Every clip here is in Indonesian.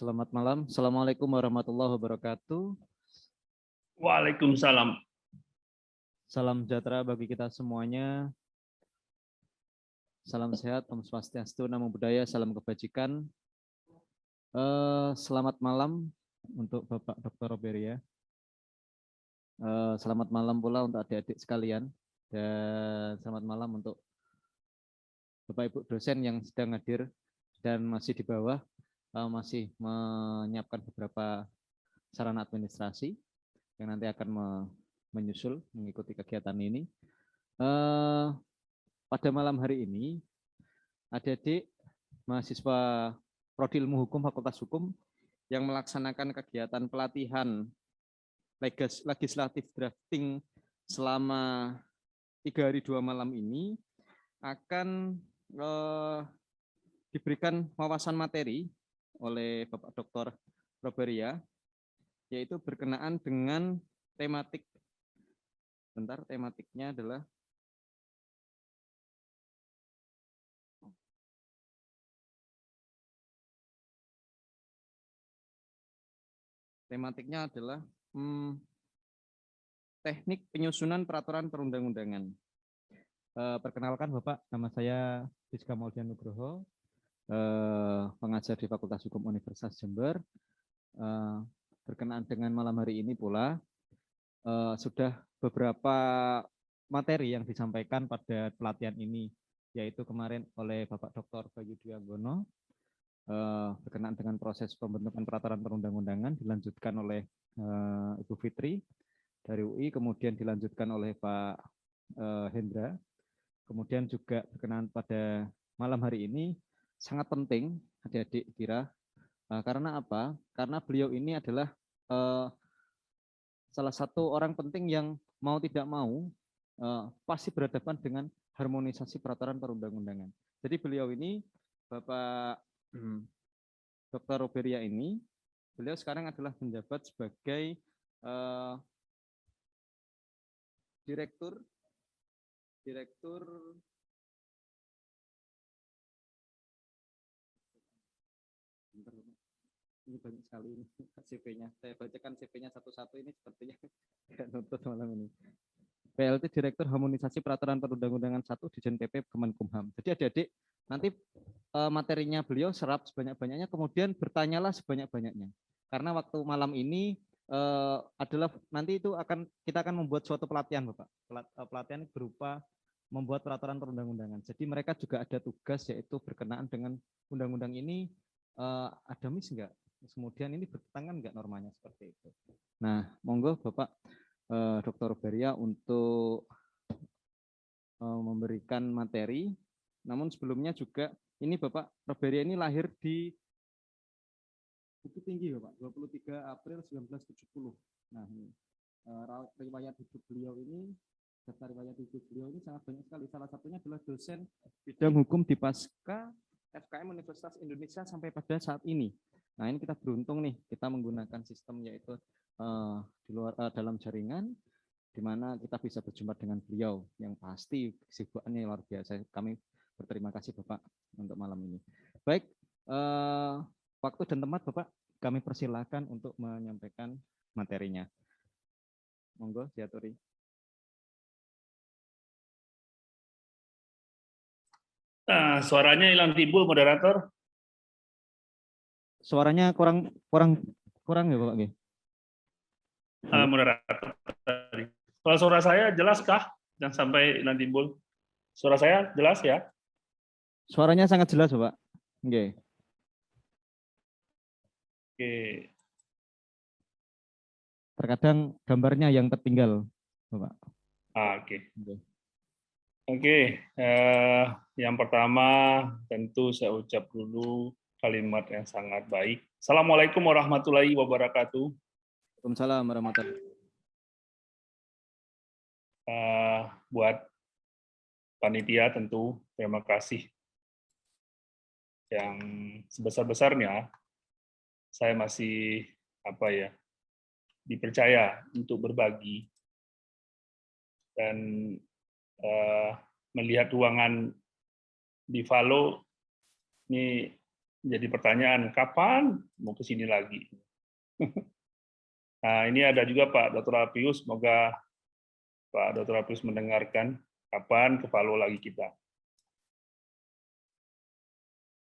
Selamat malam. Assalamualaikum warahmatullahi wabarakatuh. Waalaikumsalam. Salam sejahtera bagi kita semuanya. Salam sehat, Om Swastiastu, Namo Buddhaya, salam kebajikan. Selamat malam untuk Bapak Dr. Roberia. Selamat malam pula untuk adik-adik sekalian. Dan selamat malam untuk Bapak Ibu dosen yang sedang hadir dan masih di bawah, masih menyiapkan beberapa sarana administrasi yang nanti akan menyusul mengikuti kegiatan ini. Pada malam hari ini, adik-adik mahasiswa Prodi Ilmu Hukum Fakultas Hukum yang melaksanakan kegiatan pelatihan legislatif drafting selama 3 hari 2 malam ini akan diberikan wawasan materi oleh Bapak Dr. Roberia, yaitu berkenaan dengan tematik. Bentar, tematiknya adalah teknik penyusunan peraturan perundang-undangan. Perkenalkan Bapak, nama saya Rizka Maulian Nugroho, pengajar di Fakultas Hukum Universitas Jember. Berkenaan dengan malam hari ini pula, sudah beberapa materi yang disampaikan pada pelatihan ini, yaitu kemarin oleh Bapak Dr. Bayu Dwi Anggono, berkenaan dengan proses pembentukan peraturan perundang-undangan, dilanjutkan oleh Ibu Fitri dari UI, kemudian dilanjutkan oleh Pak Hendra, kemudian juga berkenaan pada malam hari ini sangat penting adik-adik kira, karena apa? Karena beliau ini adalah salah satu orang penting yang mau tidak mau pasti berhadapan dengan harmonisasi peraturan perundang-undangan. Jadi beliau ini, Bapak Dr. Roberia ini, beliau sekarang adalah menjabat sebagai direktur ini banyak sekali ini CV-nya. Saya bacakan CV-nya satu-satu, ini sepertinya nutut malam ini. PLT Direktur Harmonisasi Peraturan Perundang-undangan 1 Dijen PP Kemenkumham. Jadi adik-adik nanti materinya beliau serap sebanyak-banyaknya, kemudian bertanyalah sebanyak-banyaknya. Karena waktu malam ini adalah nanti itu kita akan membuat suatu pelatihan, Bapak. Pelatihan berupa membuat peraturan perundang-undangan. Jadi mereka juga ada tugas yaitu berkenaan dengan undang-undang ini ada miss enggak? Kemudian ini bertentangan enggak normanya, seperti itu. Nah, monggo Bapak Dr. Roberia untuk memberikan materi. Namun sebelumnya juga ini Bapak Roberia ini lahir di Bukit Tinggi, Bapak, 23 April 1970. Nah, ini riwayat hidup beliau ini, daftar riwayat hidup beliau ini sangat banyak sekali. Salah satunya adalah dosen bidang hukum di Pasca FKM Universitas Indonesia sampai pada saat ini. Nah, ini kita beruntung nih, kita menggunakan sistem yaitu di luar dalam jaringan, di mana kita bisa berjumpa dengan beliau yang pasti kesibukannya luar biasa. Kami berterima kasih Bapak untuk malam ini. Baik, waktu dan tempat Bapak kami persilakan untuk menyampaikan materinya. Monggo, diaturi. Suaranya hilang timbul, moderator. Suaranya kurang ya Bapak? Moderator tadi. Kalau suara saya jelas kah? Jangan sampai hilang timbul. Suara saya jelas ya? Suaranya sangat jelas Bapak. Oke. Oke. Terkadang gambarnya yang tertinggal, Bapak. Oke. Oke. Yang pertama tentu saya ucap dulu kalimat yang sangat baik. Assalamualaikum warahmatullahi wabarakatuh. Waalaikumsalam warahmatullahi wabarakatuh. Buat panitia tentu terima kasih yang sebesar-besarnya saya masih dipercaya untuk berbagi dan melihat ruangan di Valo ini Jadi pertanyaan, kapan mau ke sini lagi? Nah, ini ada juga Pak Dr. Alpius, semoga Pak Dr. Alpius mendengarkan, kapan ke Palu lagi kita.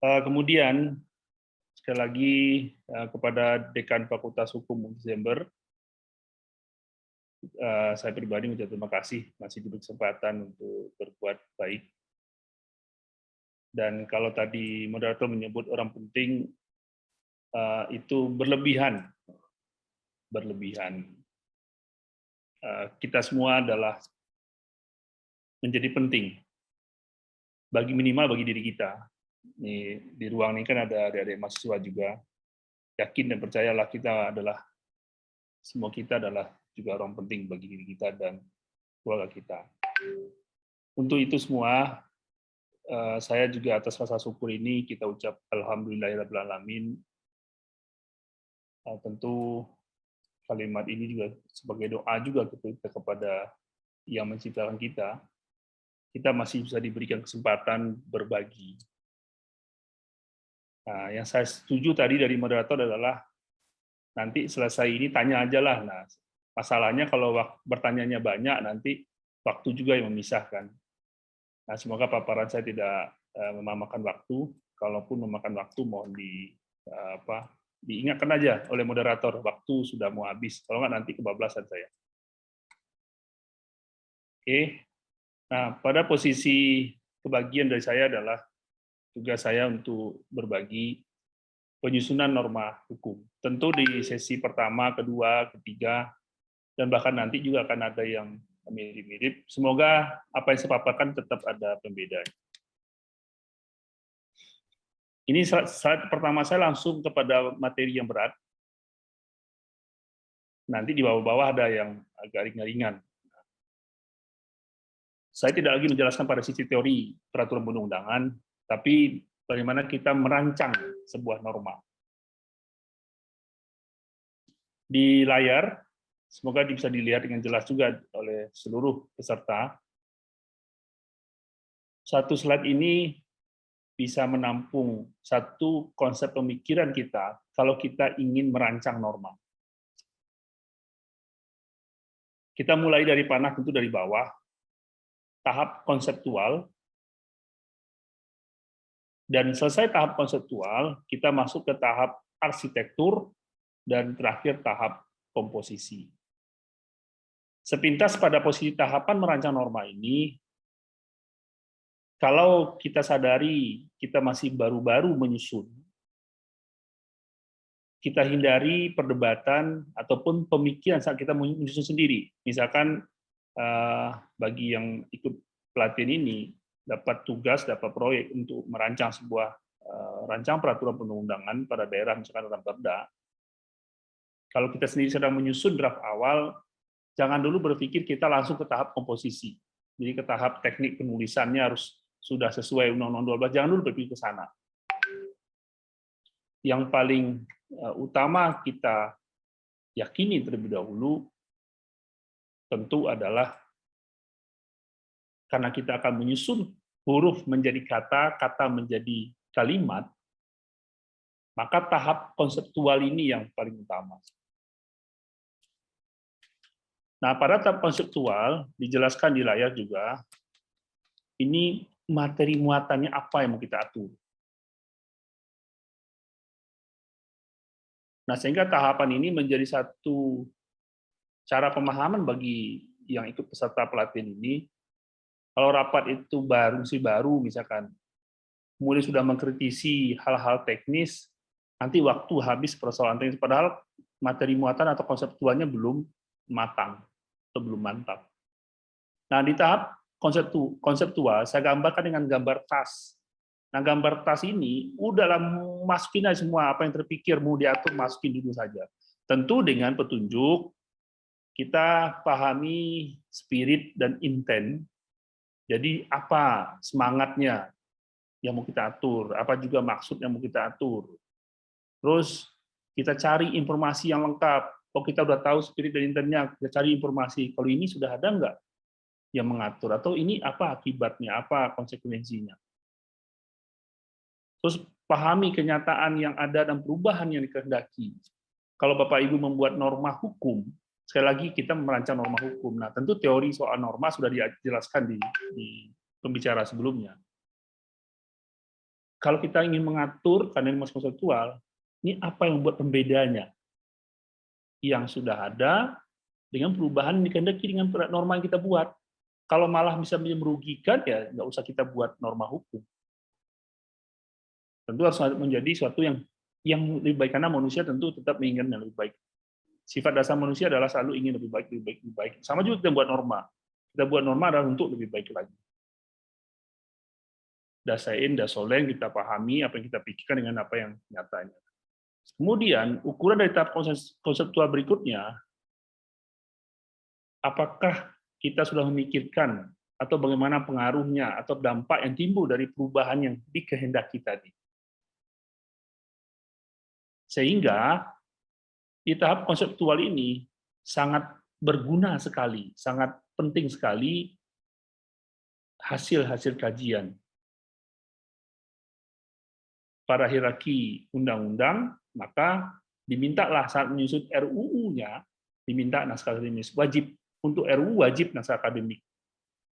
Kemudian, sekali lagi kepada Dekan Fakultas Hukum Desember, saya pribadi mengucapkan terima kasih masih diberi kesempatan untuk berbuat baik. Dan kalau tadi moderator menyebut orang penting, itu berlebihan. Kita semua adalah menjadi penting, minimal bagi diri kita. Di ruang ini kan ada adik-adik mahasiswa juga. Yakin dan percayalah semua kita adalah juga orang penting bagi diri kita dan keluarga kita. Untuk itu semua, saya juga atas rasa syukur ini kita ucap alhamdulillahirrahmanirrahim. Tentu kalimat ini juga sebagai doa juga kita kepada yang menciptakan kita masih bisa diberikan kesempatan berbagi. Nah, yang saya setuju tadi dari moderator adalah nanti selesai ini tanya aja lah. Nah, masalahnya kalau bertanyanya banyak, nanti waktu juga yang memisahkan. Nah, semoga paparan saya tidak memakan waktu. Kalaupun memakan waktu, mohon diingatkan aja oleh moderator, waktu sudah mau habis. Kalau nggak nanti kebablasan saya. Oke. Nah, pada posisi kebagian dari saya adalah tugas saya untuk berbagi penyusunan norma hukum. Tentu di sesi pertama, kedua, ketiga, dan bahkan nanti juga akan ada yang mirip-mirip. Semoga apa yang saya paparkan tetap ada pembedaan. Ini saat pertama saya langsung kepada materi yang berat. Nanti di bawah-bawah ada yang agak ringan-ringan. Saya tidak lagi menjelaskan pada sisi teori peraturan perundang-undangan, tapi bagaimana kita merancang sebuah norma. Di layar, semoga bisa dilihat dengan jelas juga oleh seluruh peserta. Satu slide ini bisa menampung satu konsep pemikiran kita kalau kita ingin merancang norma. Kita mulai dari panah tentu dari bawah, tahap konseptual, dan selesai tahap konseptual, kita masuk ke tahap arsitektur, dan terakhir tahap komposisi. Sepintas pada posisi tahapan merancang norma ini, kalau kita sadari kita masih baru-baru menyusun, kita hindari perdebatan ataupun pemikiran saat kita menyusun sendiri. Misalkan bagi yang ikut pelatihan ini, dapat tugas, dapat proyek untuk merancang sebuah rancang peraturan perundang-undangan pada daerah, misalkan dalam Perda. Kalau kita sendiri sedang menyusun draft awal, jangan dulu berpikir kita langsung ke tahap komposisi. Jadi ke tahap teknik penulisannya harus sudah sesuai Undang-Undang 12, jangan dulu berpikir ke sana. Yang paling utama kita yakini terlebih dahulu tentu adalah karena kita akan menyusun huruf menjadi kata, kata menjadi kalimat, maka tahap konseptual ini yang paling utama. Nah, pada tahap konseptual, dijelaskan di layar juga, ini materi muatannya apa yang mau kita atur. Nah, sehingga tahapan ini menjadi satu cara pemahaman bagi yang ikut peserta pelatihan ini. Kalau rapat itu baru, misalkan, mulai sudah mengkritisi hal-hal teknis, nanti waktu habis persoalan teknis, padahal materi muatan atau konseptualnya belum matang atau belum mantap. Nah, di tahap konseptual, saya gambarkan dengan gambar tas. Nah, gambar tas ini, udahlah masukin aja semua apa yang terpikir, mau diatur, masukin dulu saja. Tentu dengan petunjuk, kita pahami spirit dan intent, jadi apa semangatnya yang mau kita atur, apa juga maksud yang mau kita atur. Terus kita cari informasi yang lengkap. Oh, kita udah tahu spirit dan intentnya, kita cari informasi. Kalau ini sudah ada nggak yang mengatur? Atau ini apa akibatnya, apa konsekuensinya? Terus pahami kenyataan yang ada dan perubahan yang dikehendaki. Kalau Bapak Ibu membuat norma hukum, sekali lagi kita merancang norma hukum. Nah, tentu teori soal norma sudah dijelaskan di pembicara sebelumnya. Kalau kita ingin mengatur, karena ini masih konseptual, ini apa yang membuat pembedanya? Yang sudah ada dengan perubahan yang dikehendaki dengan norma yang kita buat. Kalau malah bisa merugikan, ya nggak usah kita buat norma hukum. Tentu harus menjadi suatu yang lebih baik, karena manusia tentu tetap menginginkan yang lebih baik. Sifat dasar manusia adalah selalu ingin lebih baik, lebih baik, lebih baik. Sama juga kita buat norma. Kita buat norma adalah untuk lebih baik lagi. Dasain, dasolen, kita pahami apa yang kita pikirkan dengan apa yang nyatanya. Kemudian, ukuran dari tahap konseptual berikutnya, apakah kita sudah memikirkan atau bagaimana pengaruhnya atau dampak yang timbul dari perubahan yang dikehendaki tadi. Sehingga di tahap konseptual ini sangat berguna sekali, sangat penting sekali hasil-hasil kajian. Pada hierarki undang-undang, maka dimintalah saat menyusun RUU-nya, diminta naskah akademis. Wajib. Untuk RUU wajib naskah akademik.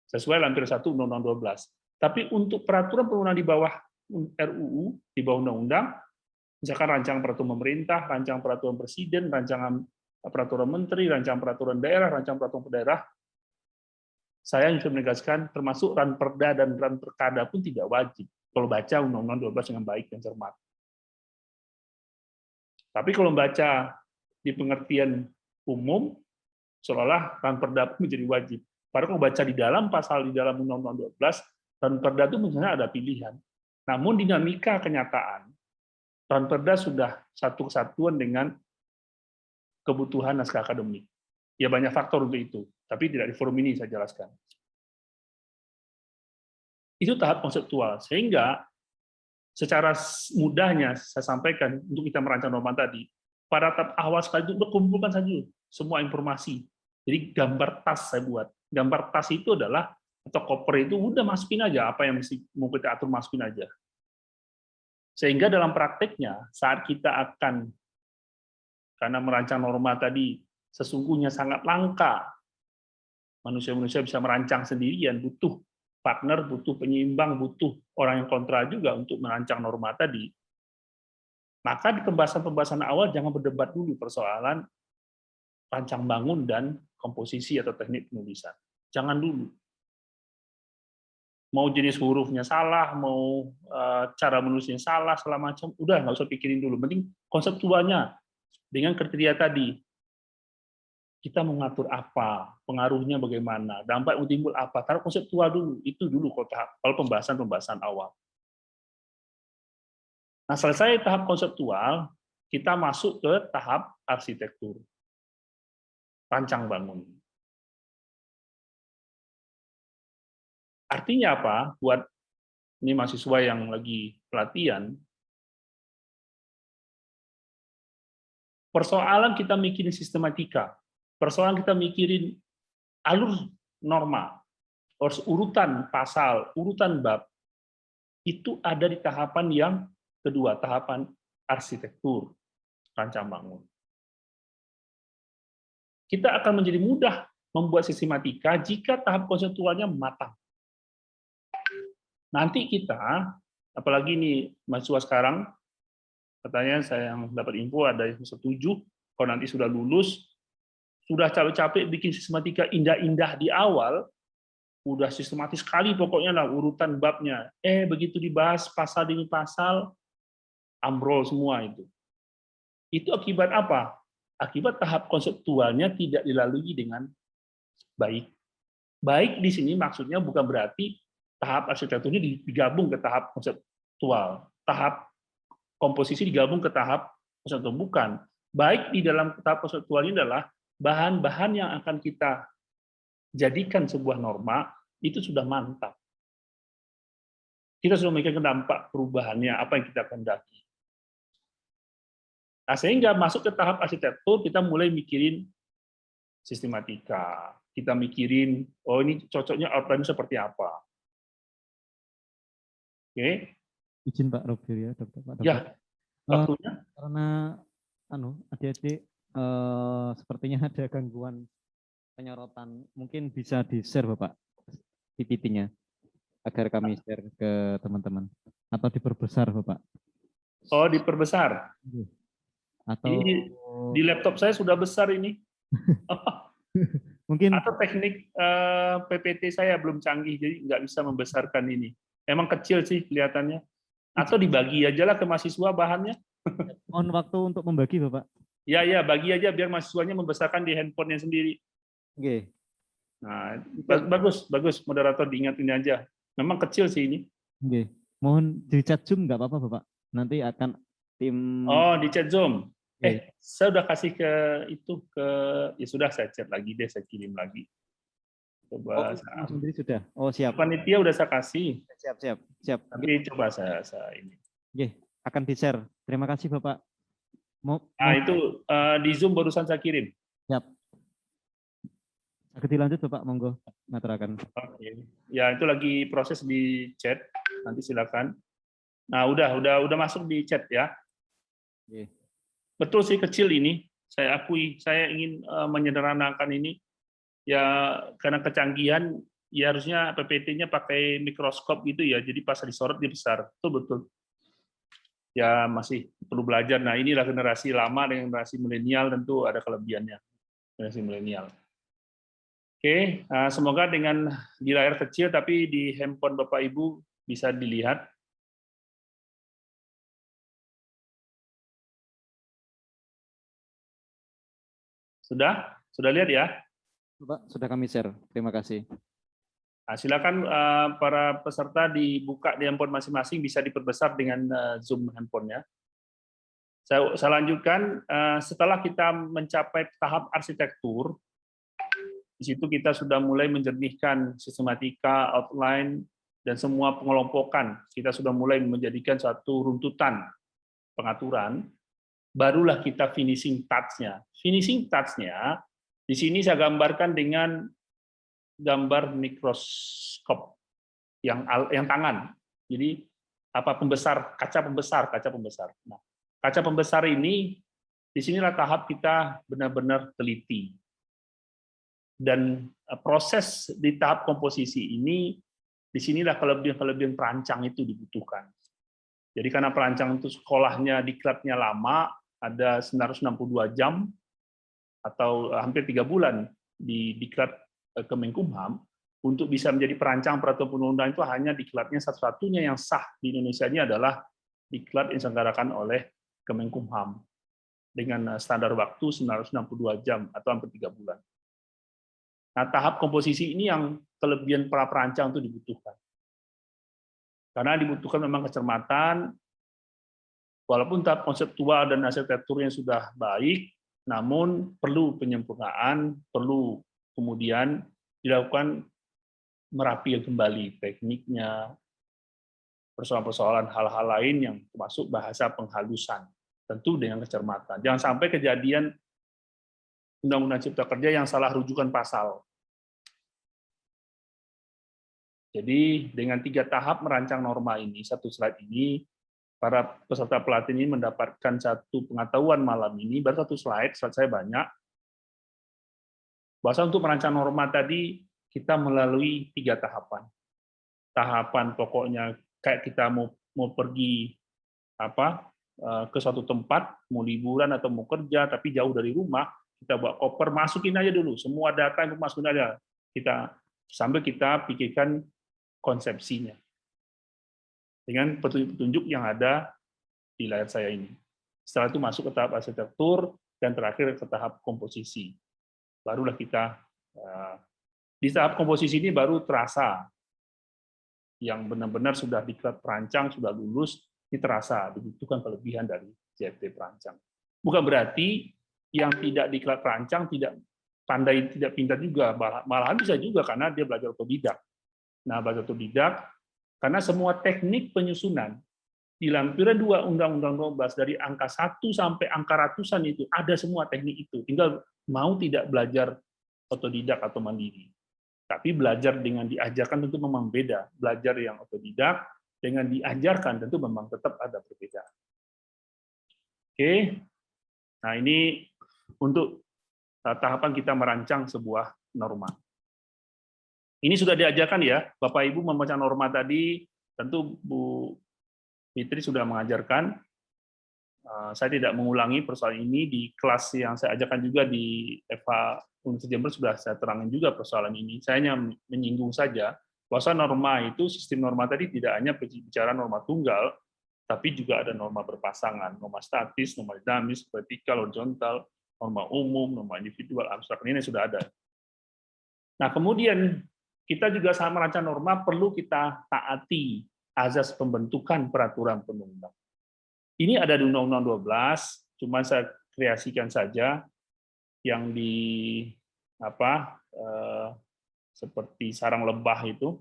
Sesuai lampir 1 Undang-Undang 12. Tapi untuk peraturan-peraturan di bawah RUU, di bawah undang-undang, misalkan rancangan peraturan pemerintah, rancangan peraturan presiden, rancangan peraturan menteri, rancangan peraturan daerah, rancangan peraturan daerah, saya bisa menegaskan termasuk ranperda dan ranperkada pun tidak wajib kalau baca Undang-Undang 12 dengan baik dan cermat. Tapi kalau membaca di pengertian umum, seolah-olah ranperda pun menjadi wajib. Padahal kalau baca di dalam pasal di dalam Undang-Undang 12, ranperda itu misalnya ada pilihan. Namun dinamika kenyataan, ranperda sudah satu kesatuan dengan kebutuhan naskah akademik. Ya banyak faktor untuk itu, tapi tidak di forum ini saya jelaskan. Itu tahap konseptual, sehingga secara mudahnya saya sampaikan untuk kita merancang norma tadi, pada tahap awal sekali itu kumpulkan saja semua informasi. Jadi gambar tas saya buat. Gambar tas itu adalah, atau koper itu udah masukin aja, apa yang mau kita atur masukin aja. Sehingga dalam prakteknya, saat kita akan, karena merancang norma tadi, sesungguhnya sangat langka, manusia-manusia bisa merancang sendirian, butuh partner, butuh penyeimbang, butuh orang yang kontra juga untuk merancang norma tadi, maka di pembahasan-pembahasan awal jangan berdebat dulu persoalan rancang bangun dan komposisi atau teknik penulisan. Jangan dulu. Mau jenis hurufnya salah, mau cara menulisnya salah, segala macam, udah nggak usah pikirin dulu. Penting konseptualnya dengan kriteria tadi. Kita mengatur apa, pengaruhnya bagaimana, dampak yang timbul apa, taruh konseptual dulu, itu dulu kalau pembahasan awal. Nah, selesai tahap konseptual, kita masuk ke tahap arsitektur, rancang bangun. Artinya apa? Buat ini mahasiswa yang lagi pelatihan, persoalan kita mikirin sistematika, persoalan kita mikirin alur norma, urutan pasal, urutan bab, itu ada di tahapan yang kedua, tahapan arsitektur, rancang bangun. Kita akan menjadi mudah membuat sistematika jika tahap konseptualnya matang. Nanti kita, apalagi nih mahasiswa sekarang, katanya saya yang dapat info ada yang setuju, kalau nanti sudah lulus, sudah capek-capek bikin sistematika indah-indah di awal, udah sistematis sekali pokoknya lah urutan babnya. Begitu dibahas pasal demi pasal, ambrol semua itu. Itu akibat apa? Akibat tahap konseptualnya tidak dilalui dengan baik. Baik di sini maksudnya bukan berarti tahap arsitekturnya digabung ke tahap konseptual, tahap komposisi digabung ke tahap konseptual, bukan. Baik di dalam tahap konseptual ini adalah bahan-bahan yang akan kita jadikan sebuah norma itu sudah mantap. Kita sudah memikirkan dampak perubahannya, apa yang kita kehendaki. Nah, sehingga masuk ke tahap arsitektur, kita mulai mikirin sistematika. Kita mikirin, oh ini cocoknya outline seperti apa. Oke. izin Pak Robir ya, Dokter Pak Dokter. Ya, Eh, waktunya. karena adik-adik sepertinya ada gangguan penyorotan, mungkin bisa di-share Bapak PPT-nya agar kami share ke teman-teman atau diperbesar Bapak. Oh, diperbesar. Atau Di laptop saya sudah besar ini. mungkin Atau teknik PPT saya belum canggih, jadi nggak bisa membesarkan ini. Emang kecil sih kelihatannya. Atau dibagi aja lah ke mahasiswa bahannya. mohon waktu untuk membagi Bapak. Ya, bagi aja biar mahasiswanya membesarkan di handphonenya sendiri. Oke. Nah, bagus moderator diingat ini aja. Memang kecil sih ini. Oke. Mohon di chat Zoom nggak apa-apa Bapak. Nanti akan tim. Oh, di chat Zoom. Oke. Saya udah kasih ke itu ya sudah saya chat lagi deh, saya kirim lagi. Coba sendiri sudah. Oh, siap. Panitia udah saya kasih. Siap. Tapi coba saya ini. Oke, akan di-share. Terima kasih Bapak. Itu di Zoom barusan saya kirim. Siap. Agak dilanjut Bapak, monggo ngaturaken. Oke. Ya, itu lagi proses di chat. Nanti silakan. Nah, udah masuk di chat ya. Oke. Betul sih kecil ini. Saya akui, saya ingin menyederhanakan ini. Ya, karena kecanggihan, ya harusnya PPT-nya pakai mikroskop gitu ya. Jadi pas disorot dia besar. Betul. Ya masih perlu belajar. Nah, inilah generasi lama dengan generasi milenial tentu ada kelebihannya. Generasi milenial. Oke, semoga dengan di layar kecil tapi di handphone Bapak Ibu bisa dilihat. Sudah lihat ya? Bapak, sudah kami share. Terima kasih. Nah, silakan para peserta dibuka di handphone masing-masing, bisa diperbesar dengan Zoom handphonenya. Saya lanjutkan, setelah kita mencapai tahap arsitektur, di situ kita sudah mulai menjernihkan sistematika, outline, dan semua pengelompokan. Kita sudah mulai menjadikan suatu runtutan pengaturan, barulah kita finishing touch-nya. Finishing touch-nya, di sini saya gambarkan dengan gambar mikroskop yang tangan. Jadi kaca pembesar. Nah, kaca pembesar ini disinilah tahap kita benar-benar teliti. Dan proses di tahap komposisi ini disinilah kelebihan perancang itu dibutuhkan. Jadi karena perancang itu sekolahnya diklatnya lama, ada 962 jam atau hampir 3 bulan di diklat Kemenkumham, untuk bisa menjadi perancang peraturan perundang itu hanya diklatnya satu-satunya yang sah di Indonesia ini adalah diklat yang diselenggarakan oleh Kemenkumham dengan standar waktu 962 jam atau hampir 3 bulan. Nah, tahap komposisi ini yang kelebihan para perancang itu dibutuhkan. Karena dibutuhkan memang kecermatan, walaupun tahap konseptual dan arsitekturnya sudah baik, namun perlu penyempurnaan, perlu kemudian dilakukan merapi kembali tekniknya, persoalan-persoalan hal-hal lain yang termasuk bahasa penghalusan, tentu dengan kecermatan. Jangan sampai kejadian Undang-Undang Cipta Kerja yang salah rujukan pasal. Jadi dengan 3 tahap merancang norma ini, satu slide ini, para peserta pelatihan ini mendapatkan satu pengetahuan malam ini, baru satu slide saya banyak. Bahwa untuk merancang norma tadi, kita melalui 3 tahapan. Tahapan pokoknya kayak kita mau pergi ke suatu tempat, mau liburan atau mau kerja, tapi jauh dari rumah, kita bawa koper, masukin aja dulu, semua data yang masukin aja. Sambil kita pikirkan konsepsinya. Dengan petunjuk-petunjuk yang ada di layar saya ini. Setelah itu masuk ke tahap arsitektur, dan terakhir ke tahap komposisi. Barulah kita, di tahap komposisi ini baru terasa, yang benar-benar sudah diklat perancang, sudah lulus, ini terasa, dibutuhkan kelebihan dari JFT perancang. Bukan berarti yang tidak diklat perancang tidak pandai, tidak pintar juga, malahan bisa juga karena dia belajar otodidak. Nah, belajar otodidak, karena semua teknik penyusunan di lampiran 2 Undang-Undang 12 dari angka 1 sampai angka ratusan itu ada semua teknik itu. Tinggal mau tidak belajar otodidak atau mandiri. Tapi belajar dengan diajarkan tentu memang beda. Belajar yang otodidak dengan diajarkan tentu memang tetap ada perbedaan. Oke, nah ini untuk tahapan kita merancang sebuah norma. Ini sudah diajarkan ya, Bapak Ibu membaca norma tadi, tentu Bu Fitri sudah mengajarkan. Saya tidak mengulangi persoalan ini di kelas yang saya ajarkan juga di Eva Universitas Jember sudah saya terangin juga persoalan ini. Saya hanya menyinggung saja bahwa norma itu, sistem norma tadi tidak hanya bicara norma tunggal, tapi juga ada norma berpasangan, norma statis, norma dinamis, vertikal, horizontal, norma umum, norma individual, abstrak, ini sudah ada. Nah, kemudian kita juga sama merancang norma perlu kita taati azas pembentukan peraturan perundang-undang. Ini ada di Undang-Undang 12, cuma saya kreasikan saja yang di seperti sarang lebah itu.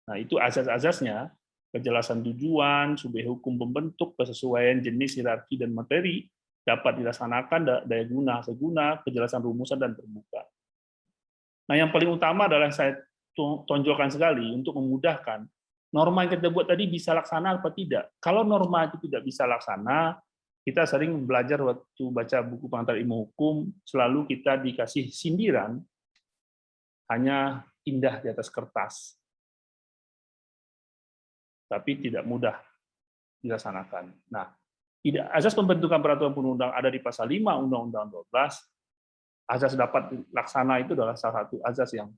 Nah, itu azas-azasnya, kejelasan tujuan, subjek hukum pembentuk, kesesuaian jenis, hierarki, dan materi dapat dilaksanakan daya guna, seguna, kejelasan rumusan, dan terbuka. Nah, yang paling utama adalah saya tonjolkan sekali untuk memudahkan norma yang kita buat tadi bisa laksana apa tidak. Kalau norma itu tidak bisa laksana, kita sering belajar waktu baca buku pengantar ilmu hukum, selalu kita dikasih sindiran, hanya indah di atas kertas, tapi tidak mudah dilaksanakan. Nah, azas pembentukan peraturan perundang ada di pasal 5 Undang-Undang 12, azas dapat dilaksana itu adalah salah satu azas yang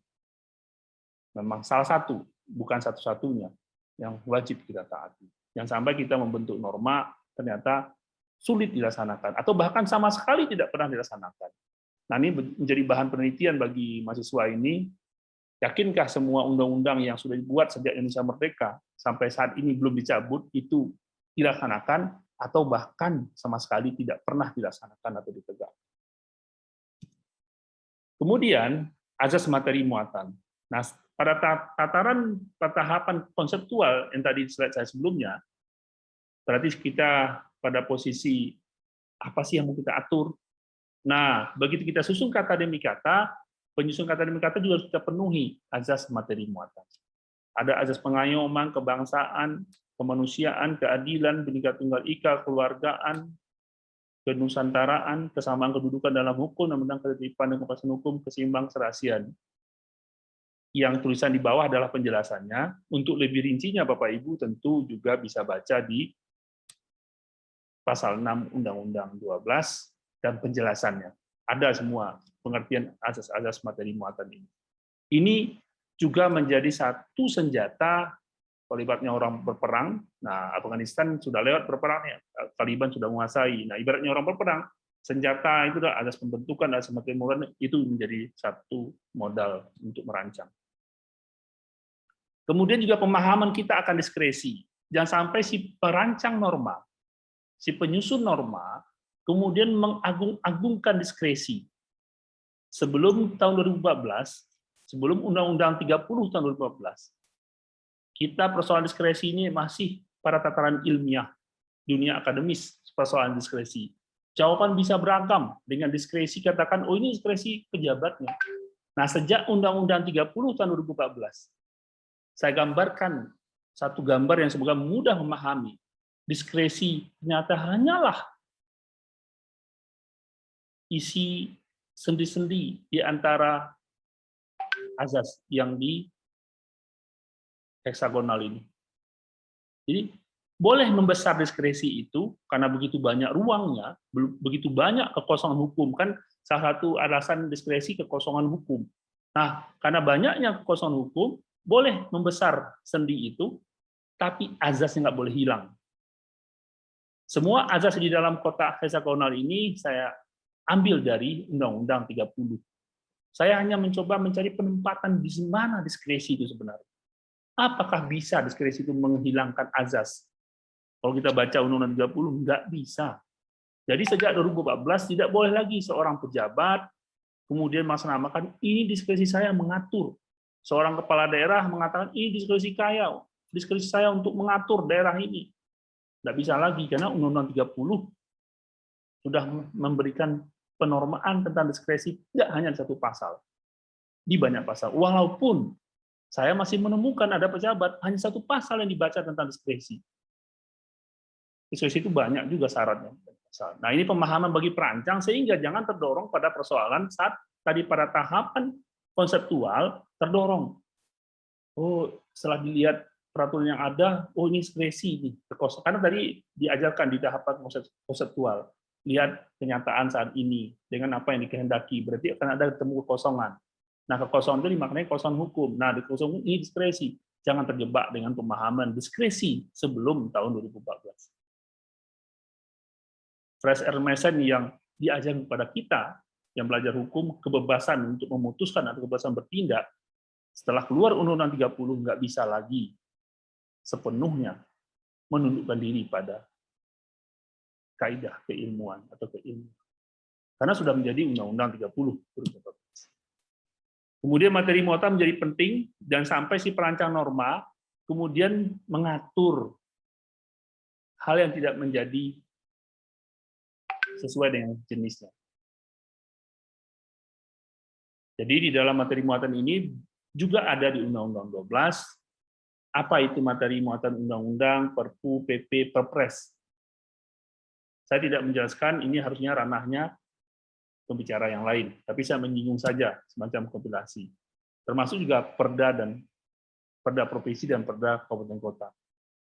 memang salah satu, bukan satu-satunya, yang wajib kita taati. Jangan sampai kita membentuk norma ternyata sulit dilaksanakan atau bahkan sama sekali tidak pernah dilaksanakan. Nah, ini menjadi bahan penelitian bagi mahasiswa ini. Yakinkah semua undang-undang yang sudah dibuat sejak Indonesia merdeka sampai saat ini belum dicabut itu dilaksanakan atau bahkan sama sekali tidak pernah dilaksanakan atau ditegakkan? Kemudian azas materi muatan. Nah, pada tataran tahapan konseptual yang tadi slide saya sebelumnya, berarti kita pada posisi apa sih yang mau kita atur. Nah, begitu kita susun kata demi kata, penyusun kata demi kata juga harus kita penuhi azas materi muatan. Ada azas pengayoman, kebangsaan, kemanusiaan, keadilan, Bhinneka Tunggal Ika, keluargaan, kenusantaraan, kesamaan kedudukan dalam hukum, tentang ketertiban dan kepastian hukum, keseimbangan serasian. Yang tulisan di bawah adalah penjelasannya. Untuk lebih rincinya, Bapak Ibu tentu juga bisa baca di pasal 6 Undang-Undang 12 dan penjelasannya. Ada semua pengertian azas-azas materi muatan ini. Ini juga menjadi satu senjata terlibatnya orang berperang. Nah, Afghanistan sudah lewat berperangnya, Taliban sudah menguasai. Nah, ibaratnya orang berperang, senjata itu adalah azas pembentukan, azas materi muatan, itu menjadi satu modal untuk merancang. Kemudian juga pemahaman kita akan diskresi. Jangan sampai si perancang norma, si penyusun norma, kemudian mengagung-agungkan diskresi. Sebelum tahun 2014, sebelum Undang-Undang 30 tahun 2014, kita persoalan diskresi ini masih pada tataran ilmiah, dunia akademis, persoalan diskresi. Jawaban bisa beragam, dengan diskresi katakan, oh ini diskresi pejabatnya. Nah, sejak Undang-Undang 30 tahun 2014, saya gambarkan satu gambar yang semoga mudah memahami. Diskresi ternyata hanyalah isi sendi-sendi di antara azas yang di heksagonal ini. Jadi boleh membesar diskresi itu karena begitu banyak ruangnya, begitu banyak kekosongan hukum. Kan salah satu alasan diskresi kekosongan hukum. Nah, karena banyaknya kekosongan hukum, boleh membesar sendi itu, tapi azasnya nggak boleh hilang. Semua azas di dalam kotak heksagonal ini saya ambil dari Undang-Undang 30. Saya hanya mencoba mencari penempatan di mana diskresi itu sebenarnya. Apakah bisa diskresi itu menghilangkan azas? Kalau kita baca Undang-Undang 30, nggak bisa. Jadi sejak 2014 tidak boleh lagi seorang pejabat kemudian mengatasnamakan ini diskresi saya mengatur. Seorang kepala daerah mengatakan ini diskresi saya untuk mengatur daerah ini. Nggak bisa lagi karena Undang-Undang 30 sudah memberikan penormaan tentang diskresi tidak hanya di satu pasal, di banyak pasal. Walaupun Saya masih menemukan ada pejabat hanya satu pasal yang dibaca tentang diskresi. Diskresi itu banyak juga syaratnya. Nah, ini pemahaman bagi perancang sehingga jangan terdorong pada persoalan saat tadi pada tahapan konseptual terdorong. Oh, setelah dilihat peraturan yang ada, oh ini diskresi nih. Karena tadi diajarkan di tahapan konseptual. Lihat kenyataan saat ini dengan apa yang dikehendaki, berarti akan ada ketemu kekosongan. Nah, kekosongan itu dimaknai kosongan hukum. Nah, di kosongan ini diskresi. Jangan terjebak dengan pemahaman diskresi sebelum tahun 2014. Fresh air message yang diajarkan kepada kita yang belajar hukum, kebebasan untuk memutuskan atau kebebasan bertindak, setelah keluar Undang-Undang 30 nggak bisa lagi sepenuhnya menundukkan diri pada kaidah keilmuan atau keilmuan. Karena sudah menjadi Undang-Undang 30. Kemudian materi muatan menjadi penting dan sampai si perancang norma kemudian mengatur hal yang tidak menjadi sesuai dengan jenisnya. Jadi di dalam materi muatan ini juga ada di Undang-Undang 12, apa itu materi muatan undang-undang, Perpu, PP, Perpres. Saya tidak menjelaskan, ini harusnya ranahnya pembicara yang lain, tapi saya menyinggung saja semacam kompilasi. Termasuk juga perda dan perda provinsi dan perda kabupaten kota.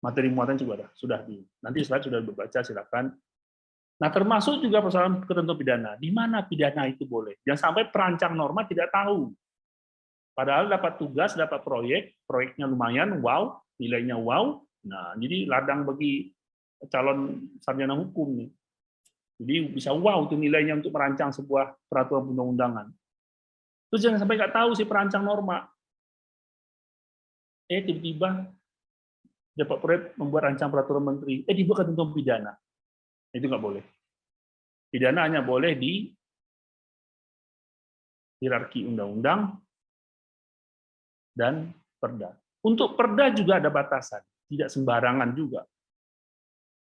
Materi muatan juga ada, sudah nanti slide sudah dibaca, silakan. Nah, termasuk juga persoalan ketentuan pidana. Di mana pidana itu boleh? Jangan sampai perancang norma tidak tahu. Padahal dapat tugas, dapat proyeknya lumayan, wow, nilainya wow. Nah, jadi ladang bagi calon sarjana hukum nih. Jadi bisa wow tuh nilainya untuk merancang sebuah peraturan undang-undangan. Terus jangan sampai nggak tahu si perancang norma. Tiba-tiba dapat proyek membuat rancang peraturan menteri. Dibuat ketentuan pidana. Itu nggak boleh. Pidana hanya boleh di hierarki undang-undang dan perda. Untuk perda juga ada batasan, tidak sembarangan juga.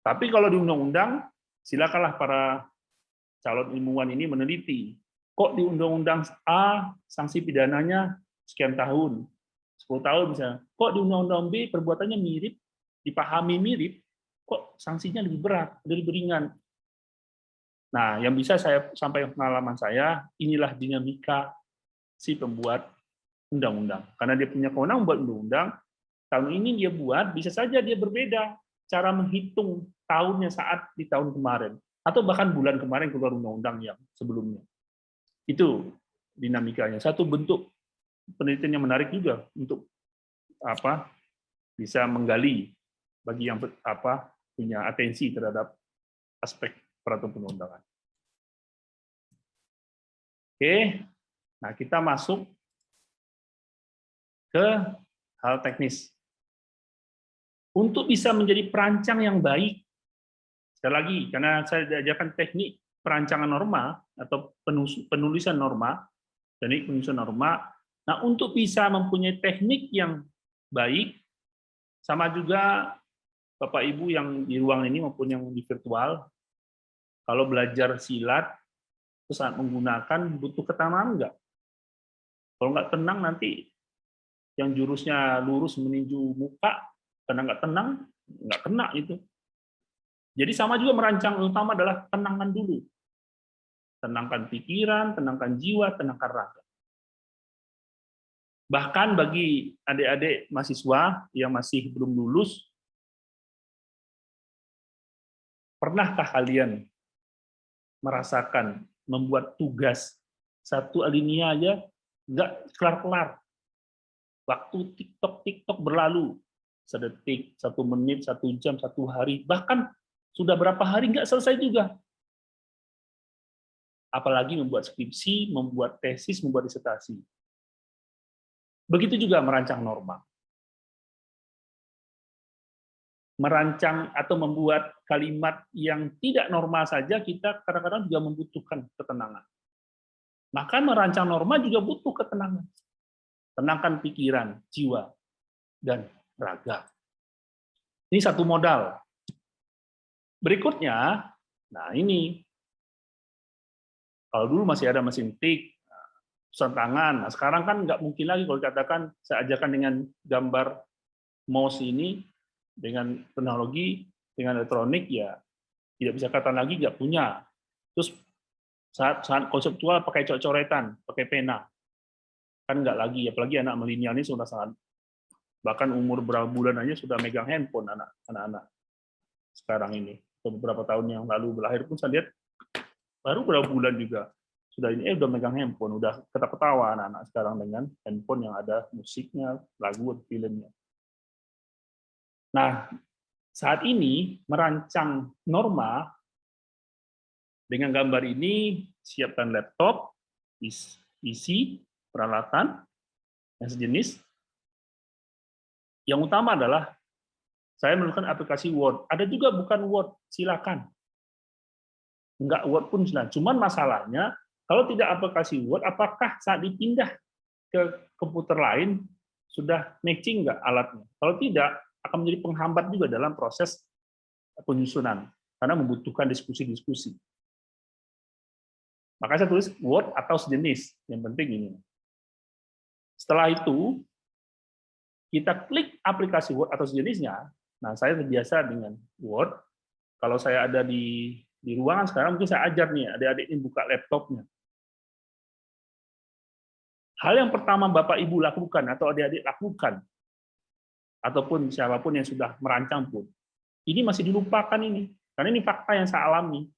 Tapi kalau di undang-undang, silakanlah para calon ilmuwan ini meneliti. Kok di undang-undang A sanksi pidananya sekian tahun, 10 tahun misalnya. Kok di undang-undang B perbuatannya mirip, dipahami mirip, kok sanksinya lebih berat, lebih ringan. Nah, yang bisa saya sampaikan pengalaman saya, inilah dinamika si pembuat undang-undang. Karena dia punya kewenangan membuat undang-undang, tahun ini dia buat, bisa saja dia berbeda cara menghitung tahunnya saat di tahun kemarin, atau bahkan bulan kemarin keluar undang-undang yang sebelumnya. Itu dinamikanya. Satu bentuk penelitian yang menarik juga untuk bisa menggali bagi yang punya atensi terhadap aspek peraturan perundangan. Oke, nah kita masuk ke hal teknis. Untuk bisa menjadi perancang yang baik, sekali lagi, karena saya diajarkan teknik perancangan norma atau penulisan norma, teknik penulisan norma. Nah, untuk bisa mempunyai teknik yang baik, sama juga Bapak Ibu yang di ruang ini maupun yang di virtual, kalau belajar silat, saat menggunakan butuh ketenangan enggak? Kalau nggak tenang nanti yang jurusnya lurus meninju muka, karena nggak tenang, nggak kena itu. Jadi sama juga merancang utama adalah tenangkan dulu. Tenangkan pikiran, tenangkan jiwa, tenangkan raga. Bahkan bagi adik-adik mahasiswa yang masih belum lulus, pernahkah kalian merasakan membuat tugas satu alinea aja nggak kelar-kelar? Waktu TikTok berlalu, sedetik, 1 menit, 1 jam, 1 hari, bahkan sudah berapa hari nggak selesai juga. Apalagi membuat skripsi, membuat tesis, membuat disertasi. Begitu juga merancang norma. Merancang atau membuat kalimat yang tidak normal saja, kita kadang-kadang juga membutuhkan ketenangan. Maka merancang norma juga butuh ketenangan. Tenangkan pikiran, jiwa, dan raga. Ini satu modal. Berikutnya, nah ini, kalau dulu masih ada mesin tik, tulisan tangan. Nah, sekarang kan nggak mungkin lagi kalau dikatakan saya ajarkan dengan gambar mouse ini, dengan teknologi, dengan elektronik, ya tidak bisa kata lagi nggak punya. Terus saat konseptual pakai coret-coretan, pakai pena. Kan nggak lagi, apalagi anak milenial ini sudah sangat, bahkan umur berapa bulan aja sudah megang handphone anak-anak sekarang ini. Beberapa tahun yang lalu berlahir pun saya lihat baru berapa bulan juga sudah ini udah megang handphone, udah ketawa anak-anak sekarang dengan handphone yang ada musiknya, lagu, filmnya. Nah, saat ini merancang norma dengan gambar ini, siapkan laptop, isi peralatan yang sejenis. Yang utama adalah saya menemukan aplikasi Word. Ada juga bukan Word, silakan. Enggak Word pun silakan. Cuman masalahnya, kalau tidak aplikasi Word, apakah saat dipindah ke komputer lain sudah matching nggak alatnya? Kalau tidak, akan menjadi penghambat juga dalam proses penyusunan, karena membutuhkan diskusi-diskusi. Maka saya tulis Word atau sejenis, yang penting ini. Setelah itu, kita klik aplikasi Word atau sejenisnya. Nah, saya terbiasa dengan Word. Kalau saya ada di ruangan sekarang, mungkin saya ajar nih, adik-adik ini buka laptopnya. Hal yang pertama Bapak Ibu lakukan, atau adik-adik lakukan, ataupun siapapun yang sudah merancang pun, ini masih dilupakan ini. Karena ini fakta yang saya alami.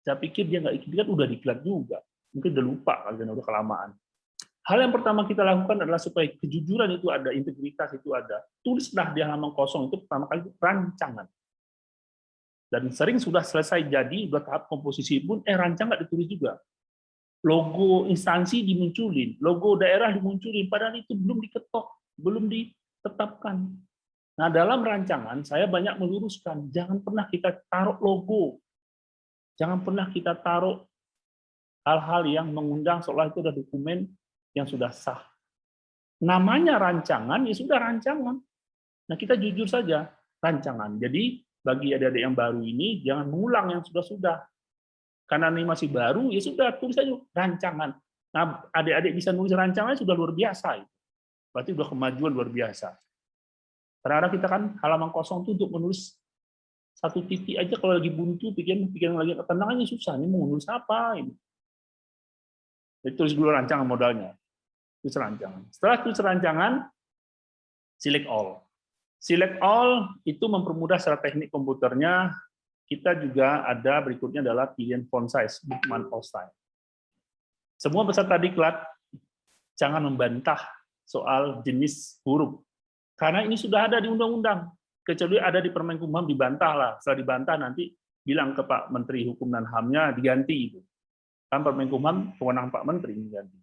Saya pikir dia nggak ikut, udah diklat juga. Mungkin udah lupa, karena udah kelamaan. Hal yang pertama kita lakukan adalah supaya kejujuran itu ada, integritas itu ada. Tulislah di halaman kosong itu pertama kali rancangan. Dan sering sudah selesai jadi, buat tahap komposisi pun, rancang nggak ditulis juga. Logo instansi dimunculin, logo daerah dimunculin, padahal itu belum diketok, belum ditetapkan. Nah, dalam rancangan, saya banyak meluruskan, jangan pernah kita taruh logo, jangan pernah kita taruh hal-hal yang mengundang seolah itu ada dokumen yang sudah sah. Namanya rancangan, ya sudah rancangan. Nah, kita jujur saja, rancangan. Jadi, bagi adik-adik yang baru ini, jangan mengulang yang sudah-sudah. Karena ini masih baru, ya sudah, tulis saja rancangan. Nah, adik-adik bisa nulis rancangan sudah luar biasa. Berarti sudah kemajuan luar biasa. Kadang-kadang kita kan halaman kosong itu untuk menulis satu titik aja, kalau lagi buntu, pikiran lagi ketenangannya susah. Ini mau nulis apa? Ini. Jadi tulis dulu rancangan modalnya. Tulis rancangan. Setelah tulis rancangan, select all. Select all itu mempermudah secara teknik komputernya. Kita juga ada berikutnya adalah pilihan font size, Bookman all style. Semua peserta diklat jangan membantah soal jenis huruf. Karena ini sudah ada di undang-undang. Kecuali ada di Permenkumham dibantah lah. Setelah dibantah nanti bilang ke Pak Menteri Hukum dan HAM-nya diganti. Kan Permenkumham kewenangan Pak Menteri diganti.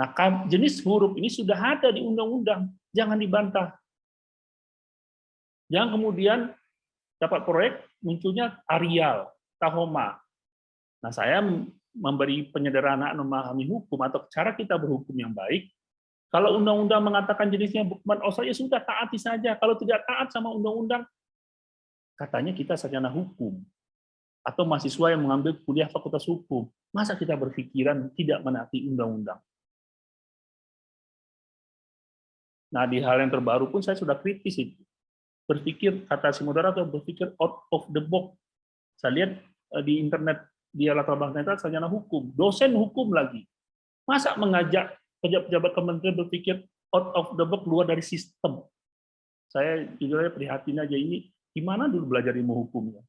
Nah, jenis huruf ini sudah ada di undang-undang. Jangan dibantah. Jangan kemudian dapat proyek munculnya Arial, Tahoma. Nah, saya memberi penyederhanaan memahami hukum atau cara kita berhukum yang baik. Kalau undang-undang mengatakan jenisnya Bookman all style, ya sudah taati saja. Kalau tidak taat sama undang-undang, katanya kita sarjana hukum atau mahasiswa yang mengambil kuliah fakultas hukum. Masa kita berpikiran tidak menaati undang-undang? Nah, di hal yang terbaru pun saya sudah kritis itu. Berpikir, kata si moderator, berpikir out of the box. Saya lihat di internet, dia latar belakang netral sarjana hukum, dosen hukum lagi. Masa mengajak pejabat kementerian berpikir out of the box, keluar dari sistem? Saya jujur aja prihatin aja, ini gimana dulu belajar ilmu hukumnya?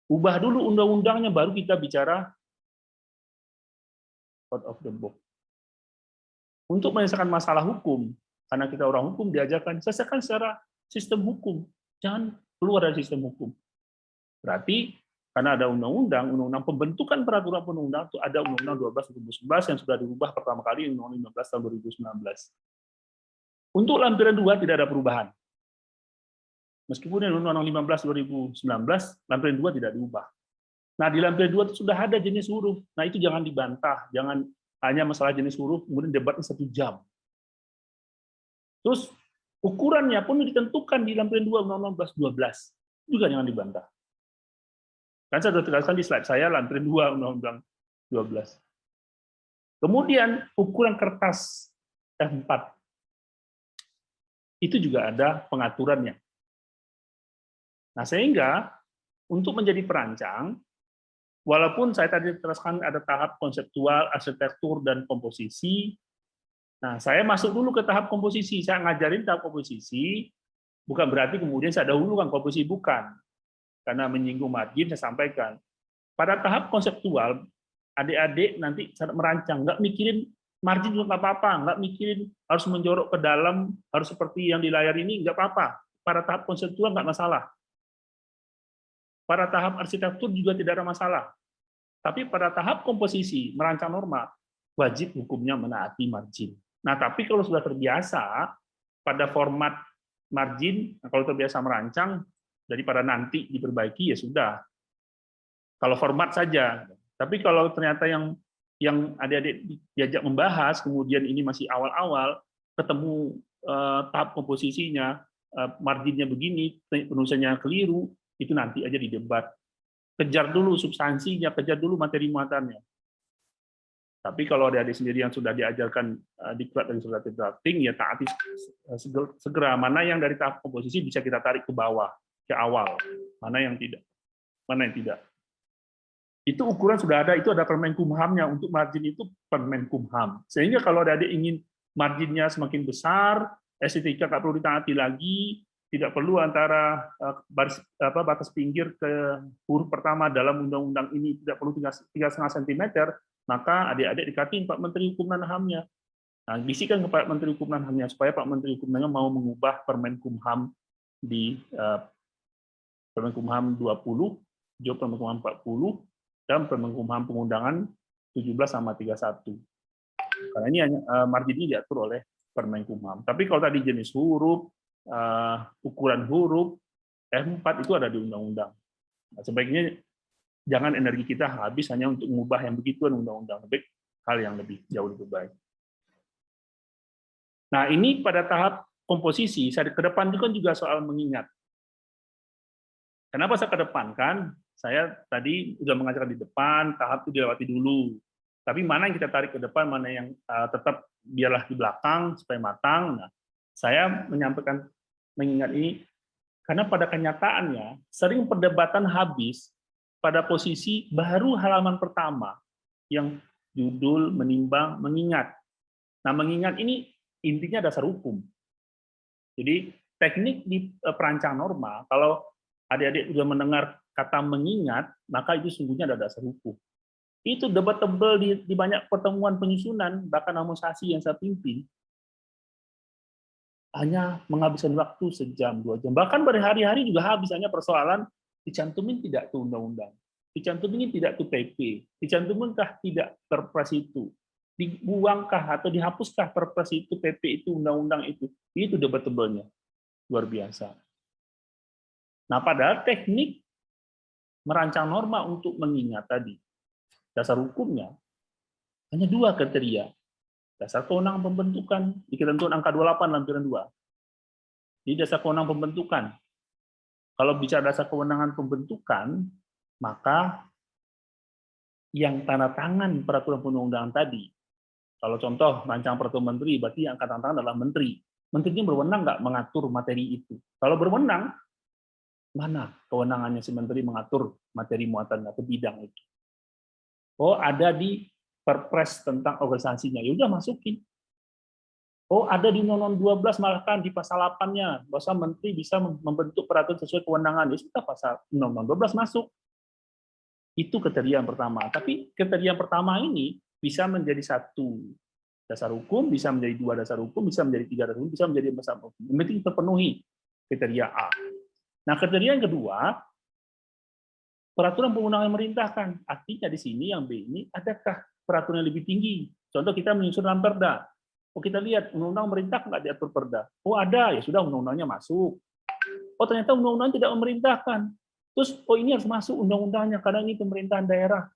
Ubah dulu undang-undangnya, baru kita bicara out of the box. Untuk menyelesaikan masalah hukum, karena kita orang hukum diajarkan selesaikan secara sistem hukum, jangan keluar dari sistem hukum. Berarti karena ada undang-undang pembentukan peraturan perundang itu ada Undang-Undang 12 2011 yang sudah diubah pertama kali Undang-Undang 15 tahun 2019. Untuk lampiran 2 tidak ada perubahan. Meskipun Undang-Undang 15 2019 lampiran 2 tidak diubah. Nah, di lampiran 2 itu sudah ada jenis huruf. Nah, itu jangan dibantah, jangan hanya masalah jenis huruf kemudian debatnya 1 jam. Terus ukurannya pun ditentukan di lampiran 2 Undang-Undang 12 juga jangan dibantah. Kan saya sudah tegaskan di slide saya lampiran 2 Undang-Undang 12. Kemudian ukuran kertas F4 itu juga ada pengaturannya. Nah, sehingga untuk menjadi perancang, walaupun saya tadi teruskan ada tahap konseptual, arsitektur, dan komposisi, nah saya masuk dulu ke tahap komposisi. Saya ngajarin tahap komposisi, bukan berarti kemudian saya dahulukan komposisi, bukan. Karena menyinggung margin, saya sampaikan. Pada tahap konseptual, adik-adik nanti saat merancang, nggak mikirin margin juga nggak apa-apa, nggak mikirin harus menjorok ke dalam, harus seperti yang di layar ini, nggak apa-apa. Pada tahap konseptual nggak masalah. Pada tahap arsitektur juga tidak ada masalah. Tapi pada tahap komposisi, merancang norma, wajib hukumnya menaati margin. Nah, tapi kalau sudah terbiasa pada format margin, kalau terbiasa merancang, daripada nanti diperbaiki, ya sudah. Kalau format saja. Tapi kalau ternyata yang adik-adik diajak membahas, kemudian ini masih awal-awal, ketemu tahap komposisinya, marginnya begini, penulisannya keliru, itu nanti aja di debat. Kejar dulu substansinya, kejar dulu materi muatannya. Tapi kalau adik-adik sendiri yang sudah diajarkan diklat dan sudah drafting, ya taati segera. Mana yang dari tahap komposisi bisa kita tarik ke bawah, ke awal. Mana yang tidak. Mana yang tidak. Itu ukuran sudah ada, itu ada Permenkumhamnya. Untuk margin itu Permenkumham. Sehingga kalau adik-adik ingin marginnya semakin besar, estetika nggak perlu ditaati lagi, tidak perlu antara batas pinggir ke huruf pertama dalam undang-undang ini tidak perlu 3,5 cm, maka adik-adik dikatin Pak Menteri Hukum dan HAM-nya. Nah, bisikan ke Pak Menteri Hukum dan HAM-nya supaya Pak Menteri Hukum dan HAM mau mengubah Permenkumham di Permenkumham 20, Jo Permenkumham 40, dan Permenkumham Pengundangan 17 sama 31. Karena ini hanya margin ini diatur oleh Permenkumham. Tapi kalau tadi jenis huruf, ukuran huruf, F4 itu ada di undang-undang. Nah, sebaiknya jangan energi kita habis hanya untuk mengubah yang begituan undang-undang. Lebih hal yang jauh lebih baik. Nah, ini pada tahap komposisi. Saya ke depan juga soal mengingat. Kenapa saya ke depan? Kan saya tadi sudah mengajarkan di depan, tahap itu dilewati dulu. Tapi mana yang kita tarik ke depan, mana yang tetap biarlah di belakang supaya matang. Nah, saya menyampaikan mengingat ini karena pada kenyataannya sering perdebatan habis pada posisi baru halaman pertama yang judul menimbang mengingat. Nah, mengingat ini intinya dasar hukum. Jadi teknik di perancang norma, kalau adik-adik sudah mendengar kata mengingat, maka itu sungguhnya ada dasar hukum. Itu debat tebal di banyak pertemuan penyusunan, bahkan harmonisasi yang saya pimpin, hanya menghabiskan waktu sejam, 2 jam. Bahkan berhari-hari juga habis hanya persoalan dicantumin tidak tuh undang-undang, dicantumin tidak tuh PP, dicantuminkah tidak perpres itu, dibuangkah atau dihapuskah perpres itu, PP itu, undang-undang itu debatable-nya. Luar biasa. Nah, padahal teknik merancang norma untuk mengingat tadi, dasar hukumnya hanya 2 kriteria. Dasar kewenangan pembentukan, di ketentuan angka 28 lampiran 2. Di dasar kewenangan pembentukan. Kalau bicara dasar kewenangan pembentukan, maka yang tanda tangan peraturan perundang-undangan tadi, kalau contoh rancang peraturan menteri, berarti yang tanda tangan adalah menteri. Menterinya berwenang nggak mengatur materi itu? Kalau berwenang, mana kewenangannya si menteri mengatur materi muatan atau bidang itu? Oh, ada di Perpres tentang organisasinya, ya udah masukin. Oh, ada di Undang-Undang 12 malahan di pasal 8-nya, bahwa menteri bisa membentuk peraturan sesuai kewenangan. Ya sudah pasal Undang-Undang 12 masuk. Itu kriteria yang pertama. Tapi kriteria yang pertama ini bisa menjadi 1 dasar hukum, bisa menjadi 2 dasar hukum, bisa menjadi 3 dasar hukum, bisa menjadi dasar hukum. Yang penting terpenuhi kriteria A. Nah, kriteria yang kedua, peraturan perundang-undangan yang merintahkan. Artinya di sini yang B ini adakah peraturan yang lebih tinggi? Contoh kita menyusun dalam perda. Oh, kita lihat undang-undang merintah nggak diatur perda. Oh, ada, ya sudah undang-undangnya masuk. Oh, ternyata undang-undang tidak memerintahkan. Terus, oh ini harus masuk undang-undangnya karena ini pemerintahan daerah.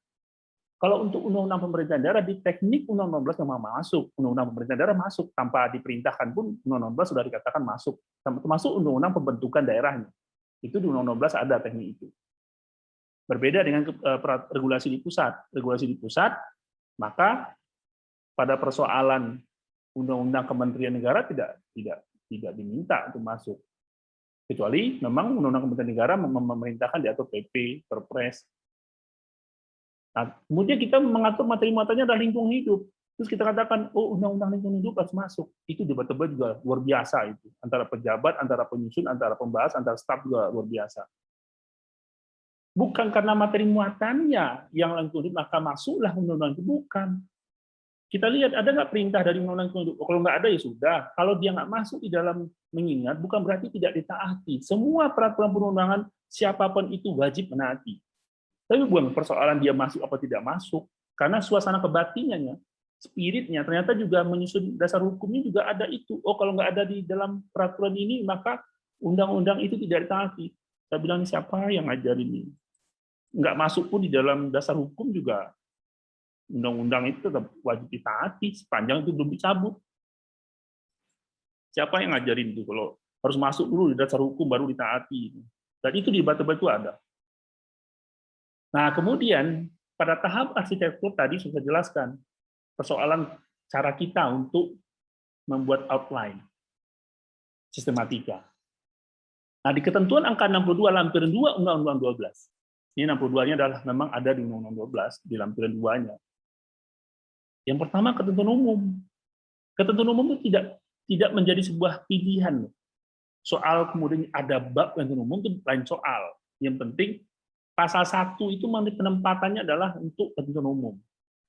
Kalau untuk undang-undang pemerintahan daerah di teknik undang-undang 12 memang masuk. Undang-undang pemerintahan daerah masuk tanpa diperintahkan pun undang-undang 12 sudah dikatakan masuk. Termasuk undang-undang pembentukan daerahnya. Itu di undang-undang 12 ada teknik itu. Berbeda dengan regulasi di pusat. Regulasi di pusat, maka pada persoalan undang-undang kementerian negara tidak diminta untuk masuk. Kecuali memang undang-undang kementerian negara memerintahkan diatur PP, Perpres. Nah, kemudian kita mengatur materi muatannya adalah lingkungan hidup. Terus kita katakan, oh undang-undang lingkungan hidup harus masuk. Itu debat-debat juga luar biasa itu. Antara pejabat, antara penyusun, antara pembahas, antara staf juga luar biasa. Bukan karena materi muatannya yang lingkungan hidup maka masuklah undang-undang itu, bukan. Kita lihat ada nggak perintah dari undang-undang lingkungan hidup? Kalau nggak ada ya sudah. Kalau dia nggak masuk di dalam mengingat, bukan berarti tidak ditaati. Semua peraturan perundangan siapapun itu wajib menaati. Tapi bukan persoalan dia masuk apa tidak masuk, karena suasana kebatinannya, spiritnya ternyata juga menyusun dasar hukumnya juga ada itu. Oh kalau nggak ada di dalam peraturan ini maka undang-undang itu tidak ditaati. Saya bilang siapa yang ngajarin ini? Nggak masuk pun di dalam dasar hukum juga undang-undang itu tetap wajib ditaati sepanjang itu belum dicabut. Siapa yang ngajarin itu kalau harus masuk dulu di dasar hukum baru ditaati? Dan itu di debat-debat itu ada. Nah, kemudian pada tahap arsitektur tadi sudah jelaskan persoalan cara kita untuk membuat outline sistematika. Nah, di ketentuan angka 62 lampiran 2 Undang-Undang 12. Ini 62-nya adalah memang ada di Undang-Undang 12 di lampiran 2-nya. Yang pertama ketentuan umum. Ketentuan umum itu tidak menjadi sebuah pilihan. Soal kemudian ada bab ketentuan umum itu lain soal. Yang penting pasal 1 itu penempatannya adalah untuk ketentuan umum.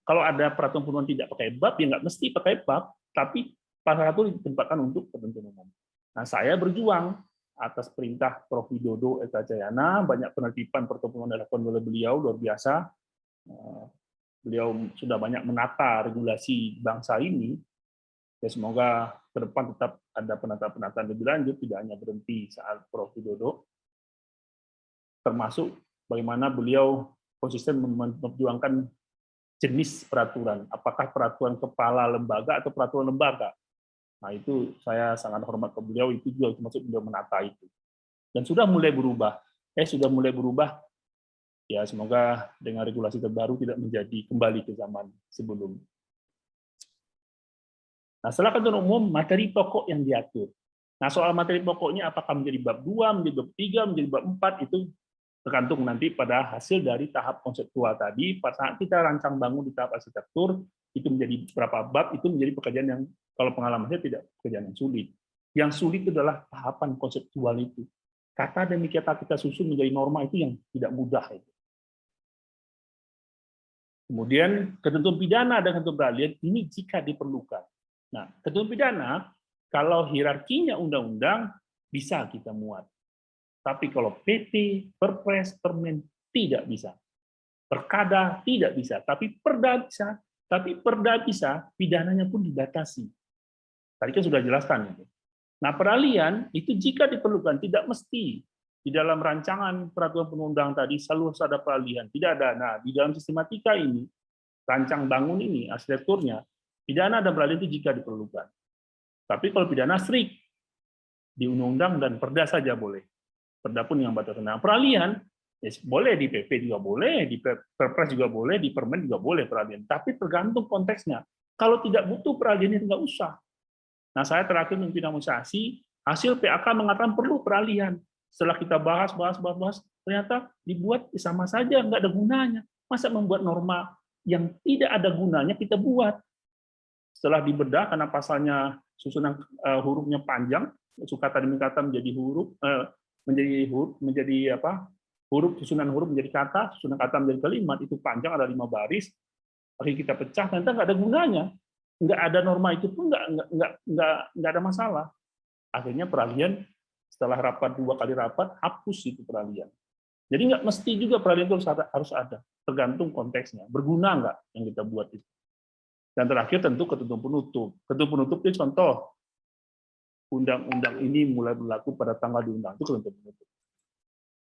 Kalau ada peraturan perundangan tidak pakai bab, ya nggak mesti pakai bab, tapi pasal 1 ditempatkan untuk ketentuan umum. Nah, saya berjuang atas perintah Prof. Widodo Eka Jayana, banyak penertiban pertemuan dilakukan oleh beliau, luar biasa. Beliau sudah banyak menata regulasi bangsa ini. Ya, semoga ke depan tetap ada penataan-penataan lebih lanjut, tidak hanya berhenti saat Prof. Widodo. Termasuk bagaimana beliau konsisten memperjuangkan jenis peraturan, apakah peraturan kepala lembaga atau peraturan lembaga. Nah, itu saya sangat hormat ke beliau, itu juga termasuk beliau menata itu. Dan sudah mulai berubah. Ya, semoga dengan regulasi terbaru tidak menjadi kembali ke zaman sebelum. Nah, setelah ketentuan umum, materi pokok yang diatur. Nah, soal materi pokoknya apakah menjadi bab 2, menjadi bab 3, menjadi bab 4, itu tergantung nanti pada hasil dari tahap konseptual tadi. Pada saat kita rancang bangun di tahap arsitektur, itu menjadi berapa bab, itu menjadi pekerjaan yang, kalau pengalaman saya, tidak pekerjaan yang sulit. Yang sulit itu adalah tahapan konseptual itu. Kata demi kata kita susun menjadi norma itu yang tidak mudah. Kemudian ketentuan pidana dan ketentuan peralihan ini jika diperlukan. Nah, ketentuan pidana, kalau hierarkinya undang-undang, bisa kita muat. Tapi kalau PP, Perpres, Permen, tidak bisa. Perkada tidak bisa, tapi perda bisa. Tapi perda bisa, pidananya pun dibatasi. Tadi kan sudah jelaskan itu. Nah, peralihan itu jika diperlukan, tidak mesti. Di dalam rancangan peraturan perundang tadi selalu harus ada peralihan. Tidak ada. Nah, di dalam sistematika ini, rancang bangun ini, arsitekturnya, pidana dan peralihan itu jika diperlukan. Tapi kalau pidana strict, di undang-undang dan perda saja boleh. Perda pun yang batasan. Nah, peralihan, ya boleh di PP juga boleh, di Perpres juga boleh, di Permen juga boleh peralihan. Tapi tergantung konteksnya. Kalau tidak butuh peralihan, itu nggak usah. Nah, saya terakhir memimpin harmonisasi, hasil PAK mengatakan perlu peralihan. Setelah kita bahas, ternyata dibuat sama saja, nggak ada gunanya. Masa membuat norma yang tidak ada gunanya kita buat? Setelah dibedah, karena pasalnya susunan hurufnya panjang, sukata demi kata menjadi huruf, susunan huruf menjadi kata, susunan kata menjadi kalimat, itu panjang, ada 5 baris. Akhirnya kita pecah, ternyata nggak ada gunanya. Nggak ada norma itu pun nggak ada masalah. Akhirnya peralihan, setelah rapat 2 kali rapat, hapus itu peralihan. Jadi nggak mesti juga peralihan itu harus ada, tergantung konteksnya. Berguna nggak yang kita buat itu. Dan terakhir tentu ketentuan penutup. Ketentuan penutup itu contoh, undang-undang ini mulai berlaku pada tanggal diundang, itu ketentuan penutup.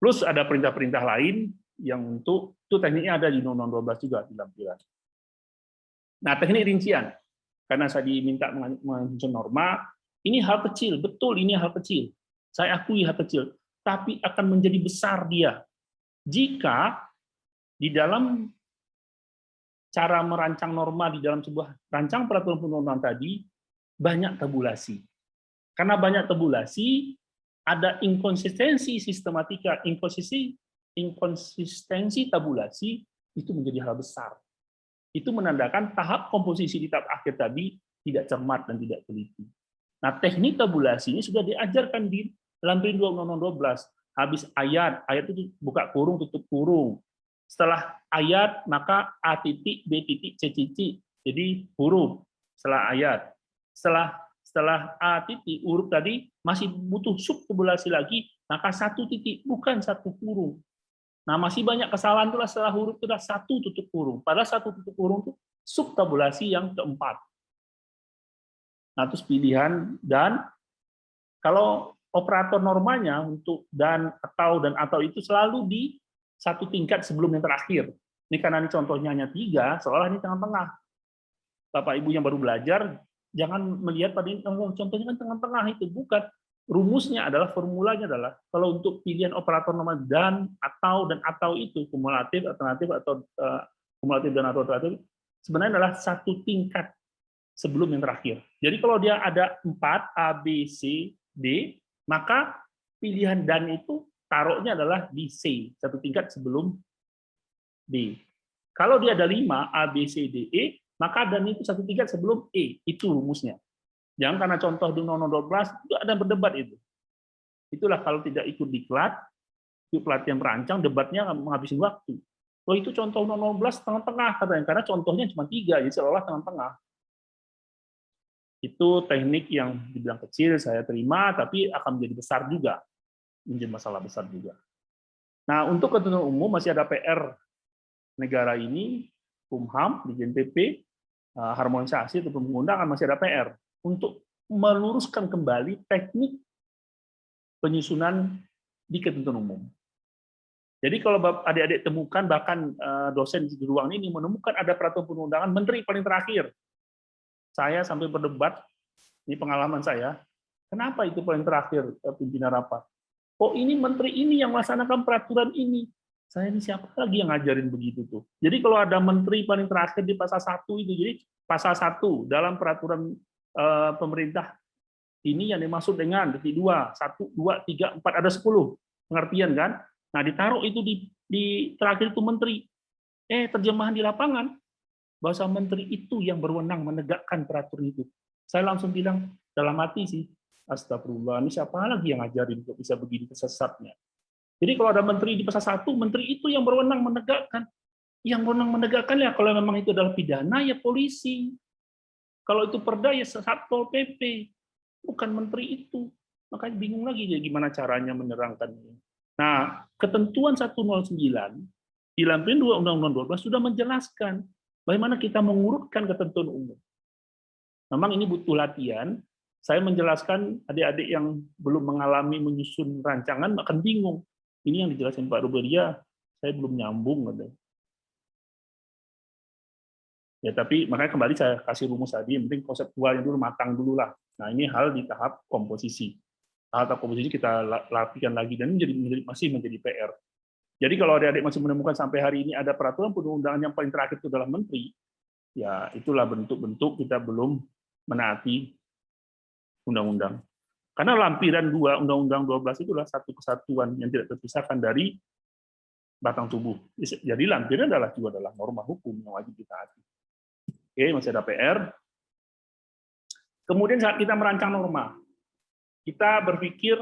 Plus ada perintah-perintah lain yang untuk itu tekniknya ada di Undang-Undang 12 juga di lampiran. Nah, teknik rincian, karena saya diminta menyusun norma, ini hal kecil, betul ini hal kecil. Saya akui hal kecil, tapi akan menjadi besar dia jika di dalam cara merancang norma di dalam sebuah rancang peraturan perundang-undangan tadi banyak tabulasi. Karena banyak tabulasi, ada inkonsistensi sistematika, inkonsistensi tabulasi itu menjadi hal besar. Itu menandakan tahap komposisi di tahap akhir tadi tidak cermat dan tidak teliti. Nah, teknik tabulasi ini sudah diajarkan di dalam Rindu Undang-Undang 12. Habis ayat itu buka kurung, tutup kurung. Setelah ayat, maka A titik, B titik, C titik. Jadi huruf setelah ayat. Setelah A titik, huruf tadi masih butuh subtabulasi lagi, maka 1 titik, bukan 1 kurung. Nah, masih banyak kesalahan itulah setelah huruf itu adalah 1 tutup kurung. Padahal 1 tutup kurung itu subtabulasi yang keempat. Nah, terus pilihan dan kalau operator normanya untuk dan atau itu selalu di satu tingkat sebelum yang terakhir. Ini karena ini contohnya hanya 3, seolah ini tengah-tengah. Bapak Ibu yang baru belajar, jangan melihat pada ini, contohnya kan tengah-tengah itu. Bukan. Rumusnya adalah, formulanya adalah, kalau untuk pilihan operator normal dan atau itu, kumulatif, alternatif, atau kumulatif dan atau alternatif, sebenarnya adalah satu tingkat sebelum yang terakhir. Jadi kalau dia ada 4, A, B, C, D, maka pilihan dan itu taruhnya adalah di C, satu tingkat sebelum D. Kalau dia ada 5, A, B, C, D, E, maka dan itu satu tingkat sebelum E. Itu rumusnya. Jangan karena contoh di Undang-Undang 12, itu ada berdebat itu. Itulah kalau tidak ikut diklat, itu pelatihan perancang, debatnya menghabiskan waktu. Oh itu contoh Undang-Undang 12 tengah-tengah, katanya, karena contohnya cuma 3, jadi seolah tengah-tengah. Itu teknik yang dibilang kecil saya terima, tapi akan menjadi besar juga, menjadi masalah besar juga. Nah, untuk ketentuan umum masih ada PR negara ini, Kumham, di JNPP, harmonisasi atau pengundangan masih ada PR untuk meluruskan kembali teknik penyusunan di ketentuan umum. Jadi kalau adik-adik temukan, bahkan dosen di ruang ini menemukan ada peraturan perundangan menteri paling terakhir. Saya sampai berdebat, ini pengalaman saya, kenapa itu paling terakhir pimpinan rapat? Oh ini menteri ini yang melaksanakan peraturan ini. Saya ini siapa lagi yang ngajarin begitu tuh? Jadi kalau ada menteri paling terakhir di pasal 1 itu, jadi pasal 1 dalam peraturan pemerintah ini yang dimaksud dengan detik 2, 1, 2, 3, 4, ada 10 pengertian kan? Nah ditaruh itu di terakhir itu menteri. Terjemahan di lapangan bahasa menteri itu yang berwenang menegakkan peraturan itu. Saya langsung bilang dalam hati sih, astagfirullah, ini siapa lagi yang ngajarin kok bisa begini kesesatnya. Jadi kalau ada menteri di pasal 1, menteri itu yang berwenang menegakkan. Yang berwenang menegakkan ya kalau memang itu adalah pidana ya polisi. Kalau itu perda ya Satpol PP, bukan menteri itu. Makanya bingung lagi ya gimana caranya menerangkannya. Nah, ketentuan 109 di dalam Rindu Undang-Undang 12 sudah menjelaskan bagaimana kita mengurutkan ketentuan umum. Memang ini butuh latihan. Saya menjelaskan adik-adik yang belum mengalami menyusun rancangan akan bingung. Ini yang dijelasin Pak Ruberia, saya belum nyambung. Ya, tapi makanya kembali saya kasih rumus tadi, yang penting konseptualnya dulu matang dulu lah. Nah, ini hal di tahap komposisi. Tahap komposisi kita latihkan lagi, dan ini masih menjadi PR. Jadi kalau adik-adik masih menemukan sampai hari ini ada peraturan perundang-undangan yang paling terakhir itu adalah menteri, ya itulah bentuk-bentuk kita belum menaati undang-undang. Karena lampiran 2 Undang-Undang 12 itulah satu kesatuan yang tidak terpisahkan dari batang tubuh. Jadi lampiran juga adalah norma hukum yang wajib ditaati. Oke, masih ada PR. Kemudian saat kita merancang norma, kita berpikir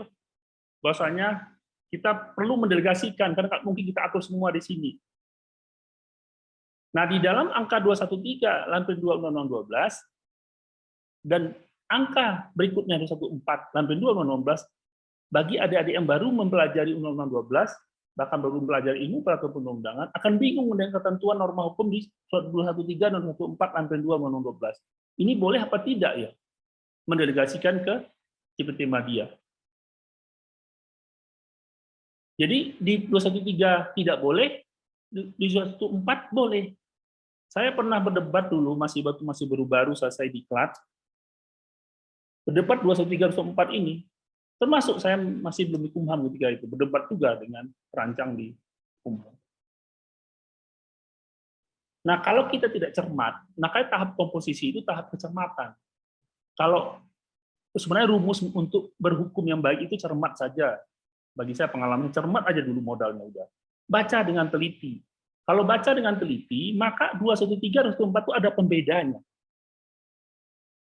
bahwasanya kita perlu mendelegasikan, karena mungkin kita atur semua di sini. Nah, di dalam angka 213 lampiran 2 Undang-Undang 12 dan angka berikutnya 214 lampiran 2 Undang-Undang 12, bagi adik-adik yang baru mempelajari Undang-Undang 12, bahkan baru mempelajari ilmu peraturan perundang-undangan, akan bingung dengan ketentuan norma hukum di 213 dan 214 lampiran 2 Undang-Undang 12. Ini boleh apa tidak ya? Mendelegasikan ke CPT Madya. Jadi di 213 tidak boleh, di 214 boleh. Saya pernah berdebat dulu, masih baru-baru selesai diklat. Berdebat 213 214 ini, termasuk saya masih belum di Kumham ketika itu, berdebat juga dengan perancang di Kumham. Nah, kalau kita tidak cermat, makanya tahap komposisi itu tahap kecermatan. Kalau sebenarnya rumus untuk berhukum yang baik itu cermat saja. Bagi saya pengalaman cermat aja dulu modalnya udah. Baca dengan teliti. Kalau baca dengan teliti, maka 213 214 itu ada pembedanya.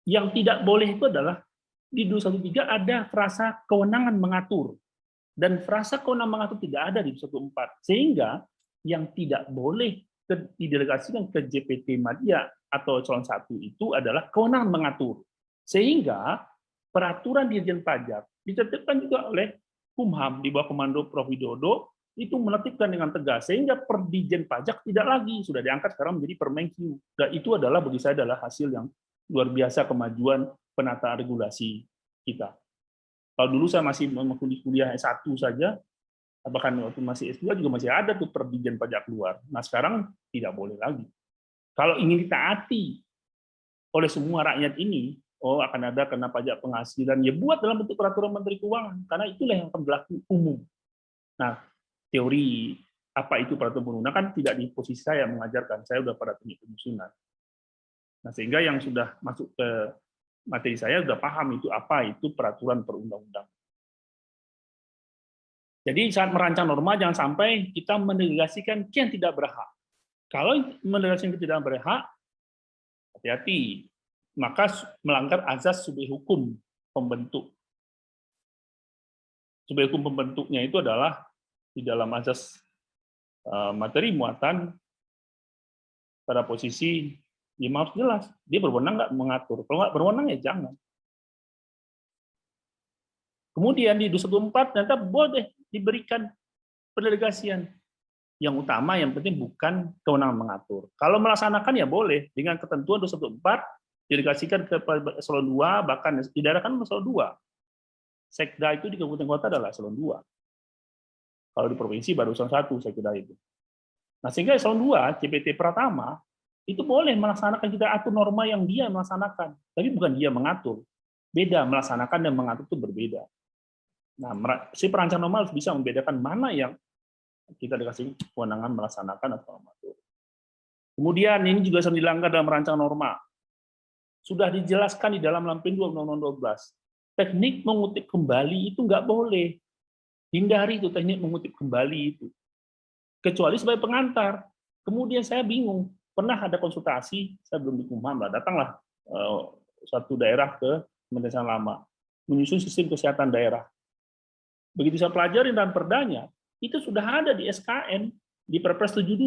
Yang tidak boleh itu adalah di 213 ada frasa kewenangan mengatur. Dan frasa kewenangan mengatur tidak ada di 214. Sehingga yang tidak boleh didelegasikan ke JPT Madya atau calon 1 itu adalah kewenangan mengatur. Sehingga peraturan Dirjen Pajak ditertibkan juga oleh Kumham di bawah komando Prof. Widodo itu menertibkan dengan tegas sehingga per Dirjen Pajak tidak lagi, sudah diangkat sekarang menjadi Permenkyu. Dan itu adalah bagi saya adalah hasil yang luar biasa kemajuan penataan regulasi kita. Kalau dulu saya masih kuliah S1 saja, bahkan waktu masih S2 juga masih ada tuh per Dirjen Pajak keluar. Nah, sekarang tidak boleh lagi. Kalau ingin ditaati oleh semua rakyat ini, akan ada kena pajak penghasilan, ya buat dalam bentuk peraturan Menteri Keuangan, karena itulah yang akan berlaku umum. Nah, teori apa itu peraturan perundang kan tidak di posisi saya mengajarkan, saya sudah pada teknik penyusunan. Nah, sehingga yang sudah masuk ke materi saya sudah paham itu apa itu peraturan perundang-undang. Jadi saat merancang norma jangan sampai kita mendelegasikan yang tidak berhak. Kalau mendelegasikan yang tidak berhak, hati-hati, maka melanggar azas subjek hukum pembentuk. Subjek hukum pembentuknya itu adalah di dalam azas materi muatan pada posisi dia harus jelas, dia berwenang nggak mengatur. Kalau nggak berwenang ya jangan. Kemudian di 214 ternyata boleh diberikan pendelegasian. Yang utama, yang penting bukan kewenangan mengatur. Kalau melaksanakan ya boleh, dengan ketentuan 214, delegasikan ke eselon 2, bahkan di daerah kan eselon 2. Sekda itu di kabupaten kota adalah eselon 2. Kalau di provinsi baru eselon 1 sekda itu. Nah, sehingga eselon 2, CPT Pratama, itu boleh melaksanakan, kita atur norma yang dia melaksanakan. Tapi bukan dia mengatur. Beda, melaksanakan dan mengatur itu berbeda. Nah, si perancang norma harus bisa membedakan mana yang kita dikasih kewenangan melaksanakan atau mengatur. Kemudian ini juga sering dilanggar dalam merancang norma. Sudah dijelaskan di dalam Lampin 2 Undang-Undang 12. Teknik mengutip kembali itu nggak boleh. Hindari itu teknik mengutip kembali itu. Kecuali sebagai pengantar. Kemudian saya bingung. Pernah ada konsultasi, saya belum di Kumham, datanglah satu daerah ke Kementerian Lama, menyusun sistem kesehatan daerah. Begitu saya pelajari dan perdanya, itu sudah ada di SKN, di Perpres 72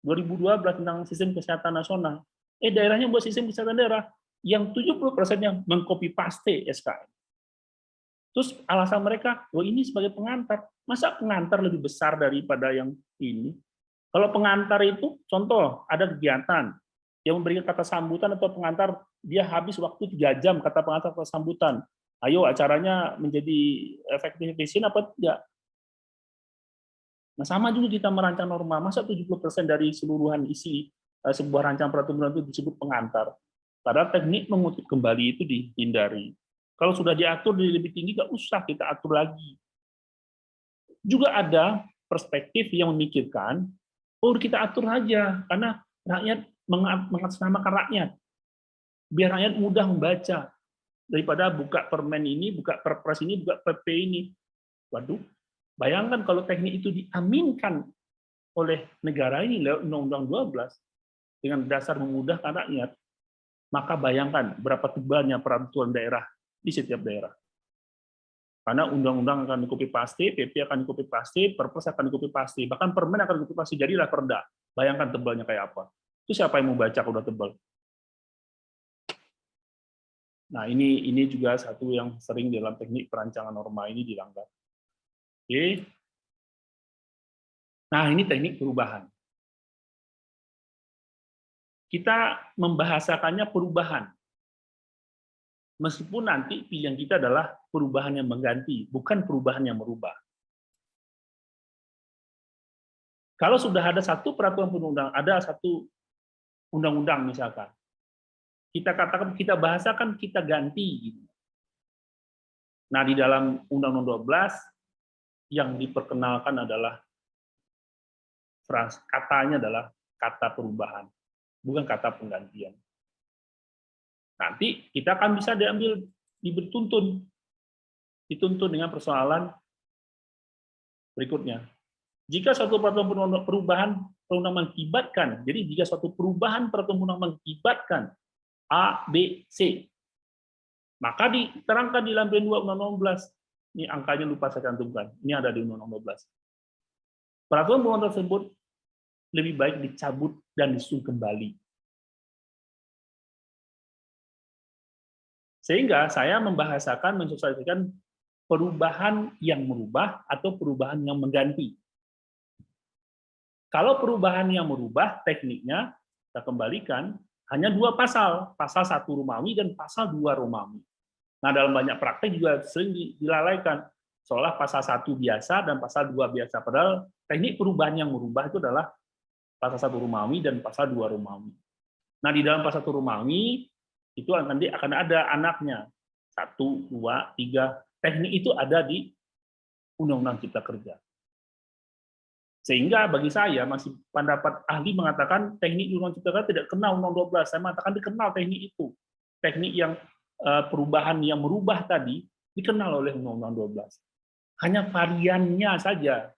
2012 tentang sistem kesehatan nasional. Daerahnya buat sistem kesehatan daerah yang 70%-nya mengcopy paste SKN. Terus alasan mereka, ini sebagai pengantar. Masa pengantar lebih besar daripada yang ini? Kalau pengantar itu, contoh, ada kegiatan yang memberikan kata sambutan atau pengantar, dia habis waktu 3 jam kata pengantar kata sambutan. Ayo acaranya menjadi efektif efisien apa tidak? Nah, sama juga kita merancang norma. Masa 70% dari seluruhan isi sebuah rancangan peraturan itu disebut pengantar. Padahal teknik mengutip kembali itu dihindari. Kalau sudah diatur di lebih tinggi, nggak usah kita atur lagi. Juga ada perspektif yang memikirkan, kita atur aja, karena rakyat mengatasnamakan rakyat. Biar rakyat mudah membaca. Daripada buka permen ini, buka perpres ini, buka PP ini. Waduh, bayangkan kalau teknik itu diaminkan oleh negara ini lewat Undang-Undang 12 dengan dasar memudahkan rakyat, maka bayangkan berapa tebalnya peraturan daerah di setiap daerah. Karena undang-undang akan di-copy paste, PP akan di-copy paste, perpres akan di-copy paste, bahkan permen akan di-copy paste, jadilah perda. Bayangkan tebalnya kayak apa. Itu siapa yang mau baca kalau udah tebal? Nah, ini juga satu yang sering dalam teknik perancangan norma ini dilanggar. Oke. Nah, ini teknik perubahan. Kita membahasakannya perubahan. Meskipun nanti pilihan kita adalah perubahan yang mengganti, bukan perubahan yang merubah. Kalau sudah ada satu peraturan perundang, ada satu undang-undang misalkan, kita katakan, kita bahasakan, kita ganti. Nah, di dalam Undang-Undang 12 yang diperkenalkan adalah katanya adalah kata perubahan, bukan kata penggantian. Nanti kita akan bisa dituntun dengan persoalan berikutnya. Jika suatu peraturan perubahan perundang mengakibatkan, jadi jika suatu perubahan peraturan mengakibatkan A, B, C, maka diterangkan di lampiran 2 Undang-Undang 12. Ini angkanya lupa saya cantumkan. Ini ada di Undang-Undang 12. Peraturan perundang tersebut lebih baik dicabut dan disusun kembali. Sehingga saya membahasakan, mensosialisasikan perubahan yang merubah atau perubahan yang mengganti. Kalau perubahan yang merubah, tekniknya kita kembalikan hanya 2 pasal, pasal 1 Romawi dan pasal 2 Romawi. Nah, dalam banyak praktek juga sering dilalaikan, seolah pasal 1 biasa dan pasal 2 biasa. Padahal teknik perubahan yang merubah itu adalah pasal 1 Romawi dan pasal 2 Romawi. Nah, di dalam pasal 1 Romawi, itu nanti akan ada anaknya. 1, 2, 3. Teknik itu ada di Undang-Undang Cipta Kerja. Sehingga bagi saya, masih pendapat ahli mengatakan teknik Undang-Undang Cipta Kerja tidak kenal Undang-Undang 12. Saya mengatakan dikenal teknik itu. Teknik yang perubahan yang merubah tadi dikenal oleh Undang-Undang 12. Hanya variannya saja.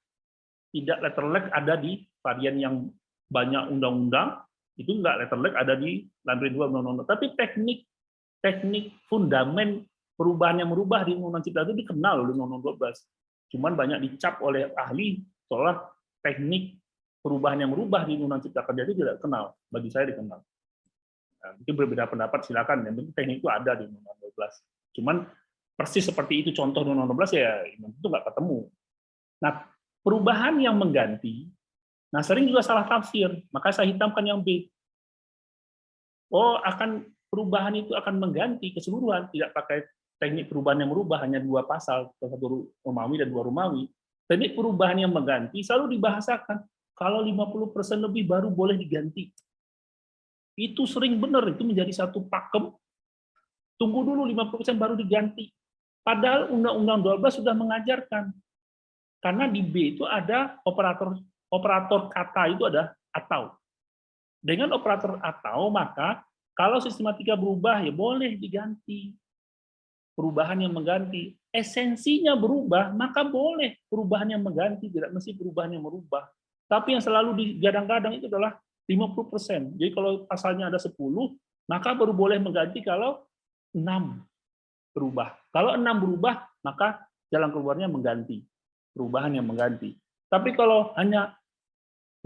Tidak letterleg ada di varian yang banyak undang-undang, itu enggak letterleg ada di lampiran 2 Undang-Undang. Tapi teknik fundamen perubahan yang merubah di Undang-Undang Cipta itu dikenal oleh Undang-Undang 12. Cuman banyak dicap oleh ahli seolah teknik perubahan yang merubah di Undang-Undang Cipta Kerja itu tidak kenal. Bagi saya dikenal. Nah, itu berbeda pendapat, silakan. Yang penting teknik itu ada di Undang-Undang 12. Cuman persis seperti itu contoh di Undang-Undang 12 ya itu nggak ketemu. Nah, perubahan yang mengganti, nah sering juga salah tafsir, maka saya hitamkan yang B. Oh, perubahan itu akan mengganti keseluruhan, tidak pakai teknik perubahan yang merubah, hanya 2 pasal, 1 Romawi dan 2 Romawi. Teknik perubahan yang mengganti selalu dibahasakan, kalau 50% lebih baru boleh diganti. Itu sering benar, itu menjadi satu pakem, tunggu dulu 50% baru diganti. Padahal Undang-Undang 12 sudah mengajarkan. Karena di B itu ada operator kata itu ada atau. Dengan operator atau, maka kalau sistematika berubah, ya boleh diganti. Perubahan yang mengganti. Esensinya berubah, maka boleh perubahan yang mengganti, tidak mesti perubahan yang merubah. Tapi yang selalu digadang-gadang itu adalah 50%. Jadi kalau pasalnya ada 10, maka baru boleh mengganti kalau 6 berubah. Kalau 6 berubah, maka jalan keluarnya mengganti. Perubahan yang mengganti. Tapi kalau hanya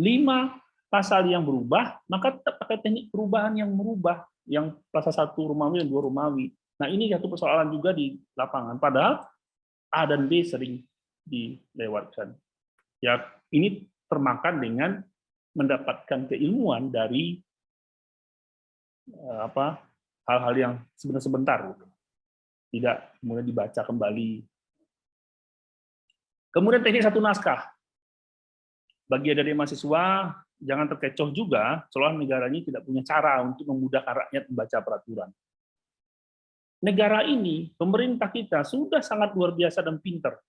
5 pasal yang berubah, maka tetap pakai teknik perubahan yang merubah, yang pasal 1 Romawi dan 2 Romawi. Nah, ini satu persoalan juga di lapangan. Padahal A dan B sering dilewatkan. Ya, ini termakan dengan mendapatkan keilmuan dari hal-hal yang sebentar, tidak kemudian dibaca kembali. Kemudian teknik 1 naskah. Bagi dari mahasiswa, jangan terkecoh juga, seolah negara ini tidak punya cara untuk memudahkan rakyat membaca peraturan. Negara ini, pemerintah kita sudah sangat luar biasa dan pintar.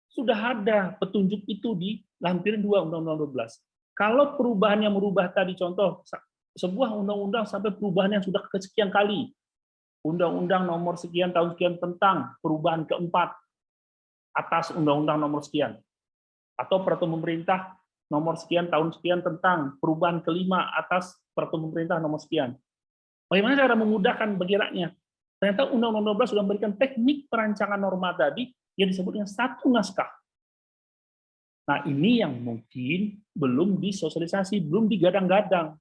Sudah ada petunjuk itu di lampiran 2 Undang-Undang 12. Kalau perubahan yang merubah tadi, contoh, sebuah undang-undang sampai perubahan yang sudah kesekian kali, undang-undang nomor sekian tahun sekian tentang perubahan keempat atas undang-undang nomor sekian, atau peraturan pemerintah nomor sekian tahun sekian tentang perubahan kelima atas peraturan pemerintah nomor sekian. Bagaimana cara memudahkan bagi rakyat? Ternyata Undang-Undang 12 sudah memberikan teknik perancangan norma tadi yang disebut dengan 1 naskah. Nah, ini yang mungkin belum disosialisasi, belum digadang-gadang.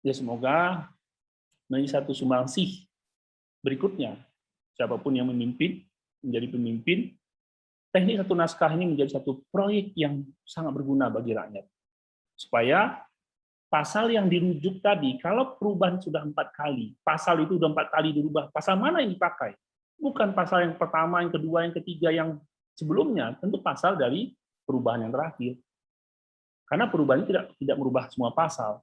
Ya, semoga menjadi satu sumbangsih berikutnya. Siapapun yang menjadi pemimpin, teknik 1 naskah ini menjadi satu proyek yang sangat berguna bagi rakyat. Supaya pasal yang dirujuk tadi, kalau perubahan sudah 4 kali, pasal itu sudah 4 kali dirubah, pasal mana yang dipakai? Bukan pasal yang pertama, yang kedua, yang ketiga, yang sebelumnya, tentu pasal dari perubahan yang terakhir. Karena perubahan tidak merubah semua pasal.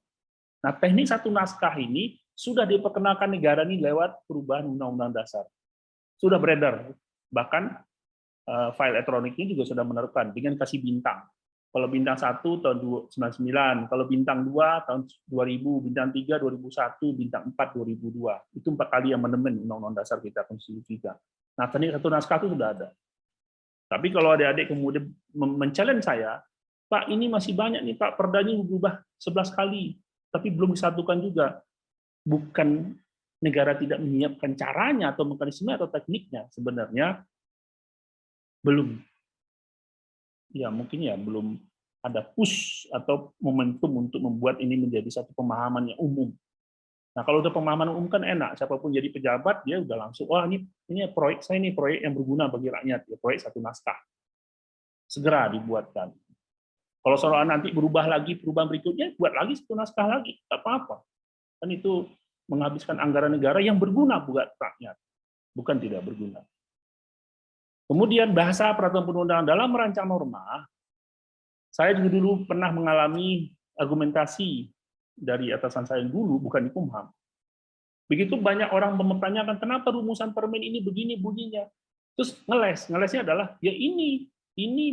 Nah, teknik 1 naskah ini sudah diperkenalkan negara ini lewat perubahan Undang-Undang Dasar. Sudah beredar. Bahkan file elektroniknya juga sudah menerapkan dengan kasih bintang. Kalau bintang 1 tahun 1999, kalau bintang 2 tahun 2000, bintang 3 2001, bintang 4 2002. Itu 4 kali amandemen Undang-Undang Dasar kita, konstitusi kita. Nah, tadi satu naskah itu sudah ada. Tapi kalau adik-adik kemudian men-challenge saya, Pak, ini masih banyak nih Pak, perdanya berubah 11 kali, tapi belum disatukan juga. Bukan negara tidak menyiapkan caranya atau mekanisme atau tekniknya, sebenarnya belum. Ya mungkin ya belum ada push atau momentum untuk membuat ini menjadi satu pemahaman yang umum. Nah, kalau udah pemahaman umum kan enak, siapapun jadi pejabat dia udah langsung, wah ini proyek saya, ini proyek yang berguna bagi rakyat, ya proyek satu naskah. Segera dibuatkan. Kalau soal nanti berubah lagi, perubahan berikutnya, buat lagi satu naskah lagi, nggak apa-apa. Kan itu menghabiskan anggaran negara yang berguna buat rakyat, bukan tidak berguna. Kemudian bahasa peraturan perundang-undangan dalam merancang norma, saya dulu pernah mengalami argumentasi dari atasan saya dulu, bukan di Kumham. Begitu banyak orang mempertanyakan kenapa rumusan permen ini begini bunyinya. Terus ngelesnya adalah ya ini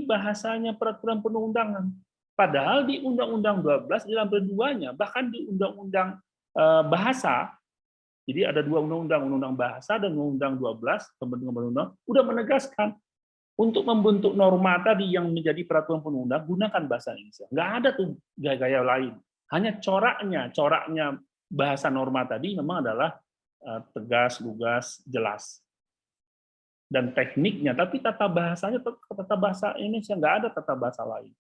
bahasanya peraturan perundang-undangan. Padahal di Undang-Undang 12 di lantai 2-nya, bahkan di Undang-Undang bahasa, jadi ada dua undang-undang, Undang-Undang Bahasa dan Undang-Undang 12, pembentukan undang-undang, udah menegaskan untuk membentuk norma tadi yang menjadi peraturan perundang, gunakan bahasa Indonesia. Nggak ada tuh gaya-gaya lain. Hanya coraknya bahasa norma tadi memang adalah tegas, lugas, jelas. Dan tekniknya, tapi tata bahasanya tata bahasa Indonesia, nggak ada tata bahasa lain.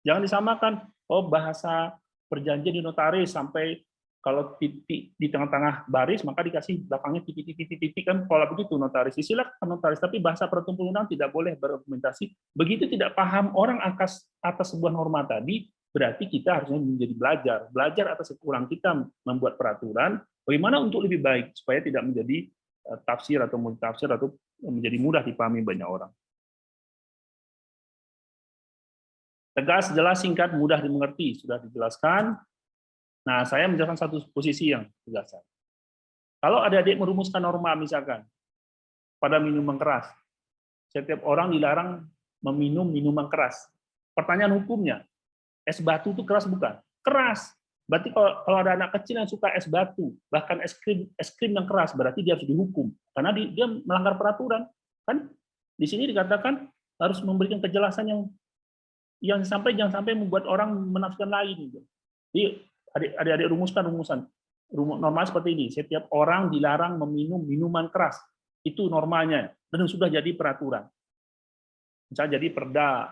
Jangan disamakan, oh bahasa perjanjian di notaris sampai kalau titik di tengah-tengah baris maka dikasih belakangnya titik kan pola begitu notaris. Silakan notaris, tapi bahasa peraturan perundang tidak boleh berargumentasi. Begitu tidak paham orang atas sebuah norma tadi, berarti kita harusnya menjadi belajar atas kekurangan kita membuat peraturan, bagaimana untuk lebih baik supaya tidak menjadi tafsir atau multitafsir atau menjadi mudah dipahami banyak orang. Tegas, jelas, singkat, mudah dimengerti, sudah dijelaskan. Nah, saya menjelaskan satu posisi yang tegas. Kalau adik-adik merumuskan norma misalkan pada minuman keras, setiap orang dilarang meminum minuman keras. Pertanyaan hukumnya, es batu itu keras bukan? Keras. Berarti kalau ada anak kecil yang suka es batu, bahkan es krim yang keras, berarti dia harus dihukum karena dia melanggar peraturan. Kan di sini dikatakan harus memberikan kejelasan yang jangan sampai membuat orang menafsirkan lain. Jadi adik-adik rumuskan norma seperti ini. Setiap orang dilarang meminum minuman keras. Itu normalnya dan sudah jadi peraturan. Misalnya jadi Perda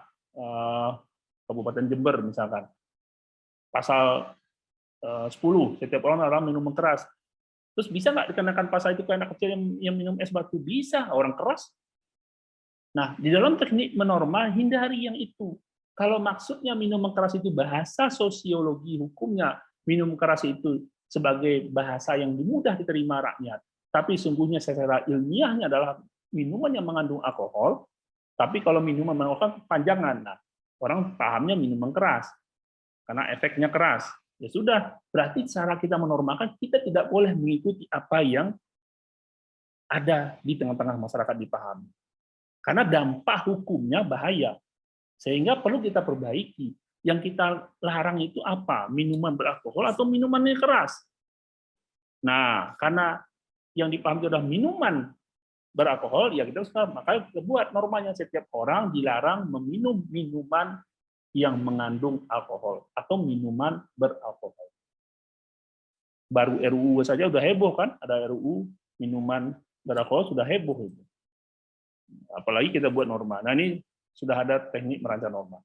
Kabupaten Jember misalkan. Pasal 10, setiap orang dilarang minuman keras. Terus bisa nggak dikenakan pasal itu ke anak kecil yang minum es batu? Bisa, orang keras. Nah, di dalam teknik menorma hindari yang itu. Kalau maksudnya minuman keras itu bahasa sosiologi hukumnya, minum keras itu sebagai bahasa yang mudah diterima rakyat, tapi sungguhnya secara ilmiahnya adalah minuman yang mengandung alkohol, tapi kalau minuman mengandung kepanjangan, nah, orang pahamnya minuman keras, karena efeknya keras. Ya sudah, berarti cara kita menormakan, kita tidak boleh mengikuti apa yang ada di tengah-tengah masyarakat dipahami. Karena dampak hukumnya bahaya. Sehingga perlu kita perbaiki. Yang kita larang itu apa? Minuman beralkohol atau minuman yang keras? Nah, karena yang dipahami adalah minuman beralkohol, ya kita suka, makanya kita buat normanya setiap orang dilarang meminum minuman yang mengandung alkohol atau minuman beralkohol. Baru RUU saja udah heboh kan? Ada RUU minuman beralkohol sudah heboh itu. Apalagi kita buat norma. Nah, ini sudah ada teknik merancang norma.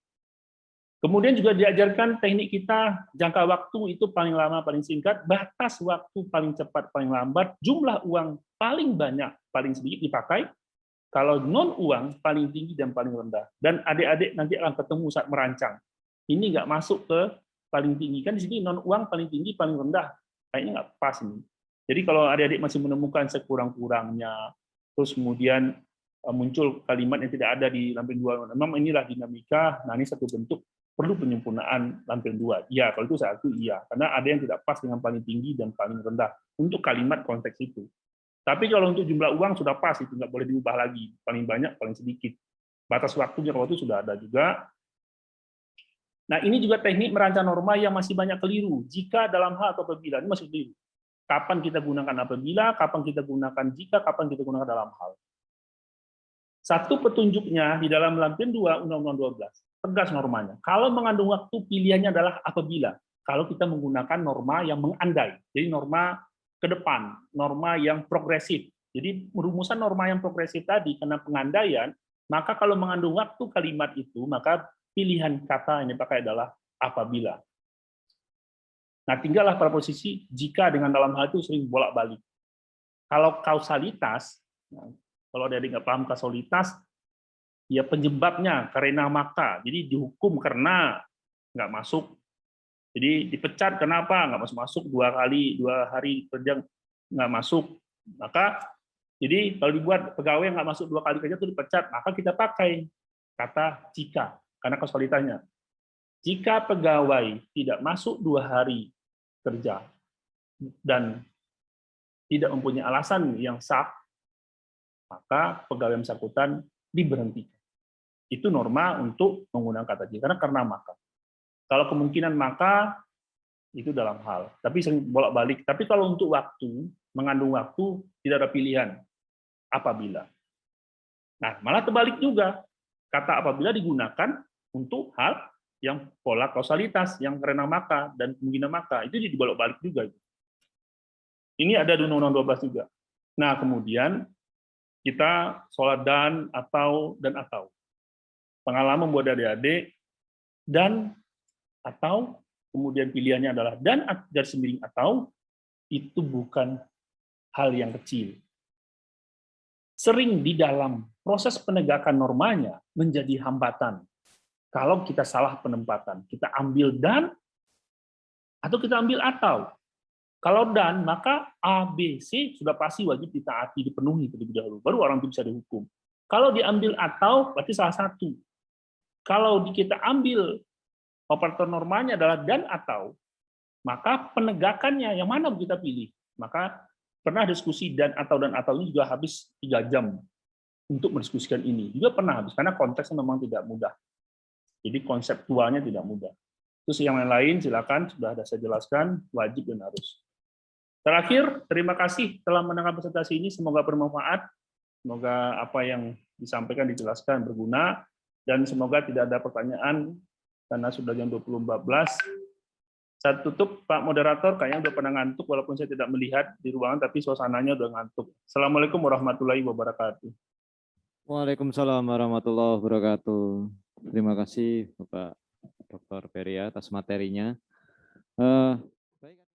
Kemudian juga diajarkan teknik kita jangka waktu itu paling lama, paling singkat, batas waktu paling cepat, paling lambat, jumlah uang paling banyak, paling sedikit dipakai, kalau non-uang paling tinggi dan paling rendah. Dan adik-adik nanti akan ketemu saat merancang. Ini nggak masuk ke paling tinggi. Kan di sini non-uang paling tinggi, paling rendah. Kayaknya nggak pas ini. Jadi kalau adik-adik masih menemukan sekurang-kurangnya, terus kemudian muncul kalimat yang tidak ada di lampiran 2, memang inilah dinamika, nah ini satu bentuk perlu penyempurnaan lampiran 2. Iya, kalau itu satu iya, karena ada yang tidak pas dengan paling tinggi dan paling rendah untuk kalimat konteks itu. Tapi kalau untuk jumlah uang sudah pas, itu nggak boleh diubah lagi, paling banyak, paling sedikit. Batas waktunya kalau itu sudah ada juga. Nah, ini juga teknik merancang norma yang masih banyak keliru. Jika, dalam hal, atau apabila, ini masih keliru. Kapan kita gunakan apabila, kapan kita gunakan jika, kapan kita gunakan dalam hal. Satu petunjuknya di dalam lampiran 2 Undang-Undang 12, tegas normanya. Kalau mengandung waktu, pilihannya adalah apabila. Kalau kita menggunakan norma yang mengandai, jadi norma ke depan, norma yang progresif. Jadi rumusan norma yang progresif tadi, karena pengandaian, maka kalau mengandung waktu kalimat itu, maka pilihan kata yang dipakai adalah apabila. Nah, tinggallah pada posisi jika dengan dalam hal itu sering bolak-balik. Kalau kausalitas, kalau ada nggak paham kausalitas, ya penyebabnya karena maka, jadi dihukum karena nggak masuk, jadi dipecat kenapa nggak masuk 2 hari kerja nggak masuk, maka jadi kalau dibuat pegawai nggak masuk 2 kali kerja itu dipecat, maka kita pakai kata jika karena kausalitasnya. Jika pegawai tidak masuk 2 hari kerja dan tidak mempunyai alasan yang sah, maka pegawai yang bersangkutan diberhentikan. Itu norma untuk menggunakan kata jika, karena maka. Kalau kemungkinan maka, itu dalam hal. Tapi sering bolak-balik. Tapi kalau untuk waktu, mengandung waktu, tidak ada pilihan. Apabila. Nah, malah terbalik juga. Kata apabila digunakan untuk hal yang pola kausalitas, yang karena maka, dan kemungkinan maka. Itu dibolak-balik juga. Ini ada di Undang-Undang 12 juga. Nah, kemudian kita sholat dan atau. Pengalaman buat adik-adik, dan atau, kemudian pilihannya adalah dan garis miring atau, itu bukan hal yang kecil. Sering di dalam proses penegakan normanya menjadi hambatan. Kalau kita salah penempatan, kita ambil dan, atau kita ambil atau. Kalau dan, maka A, B, C sudah pasti wajib ditaati, dipenuhi terlebih dahulu. Baru orang itu bisa dihukum. Kalau diambil atau, berarti salah satu. Kalau kita ambil operator normanya adalah dan atau, maka penegakannya yang mana kita pilih? Maka pernah diskusi dan atau ini juga habis 3 jam untuk mendiskusikan ini. Juga pernah habis, karena konteksnya memang tidak mudah. Jadi konseptualnya tidak mudah. Terus yang lain silakan, sudah ada saya jelaskan, wajib dan harus. Terakhir, terima kasih telah mendengar presentasi ini, semoga bermanfaat, semoga apa yang disampaikan, dijelaskan, berguna, dan semoga tidak ada pertanyaan, karena sudah jam 20.14. Saya tutup, Pak Moderator, kayaknya udah pernah ngantuk, walaupun saya tidak melihat di ruangan, tapi suasananya udah ngantuk. Assalamualaikum warahmatullahi wabarakatuh. Waalaikumsalam warahmatullahi wabarakatuh. Terima kasih Bapak Dr. Peri atas materinya.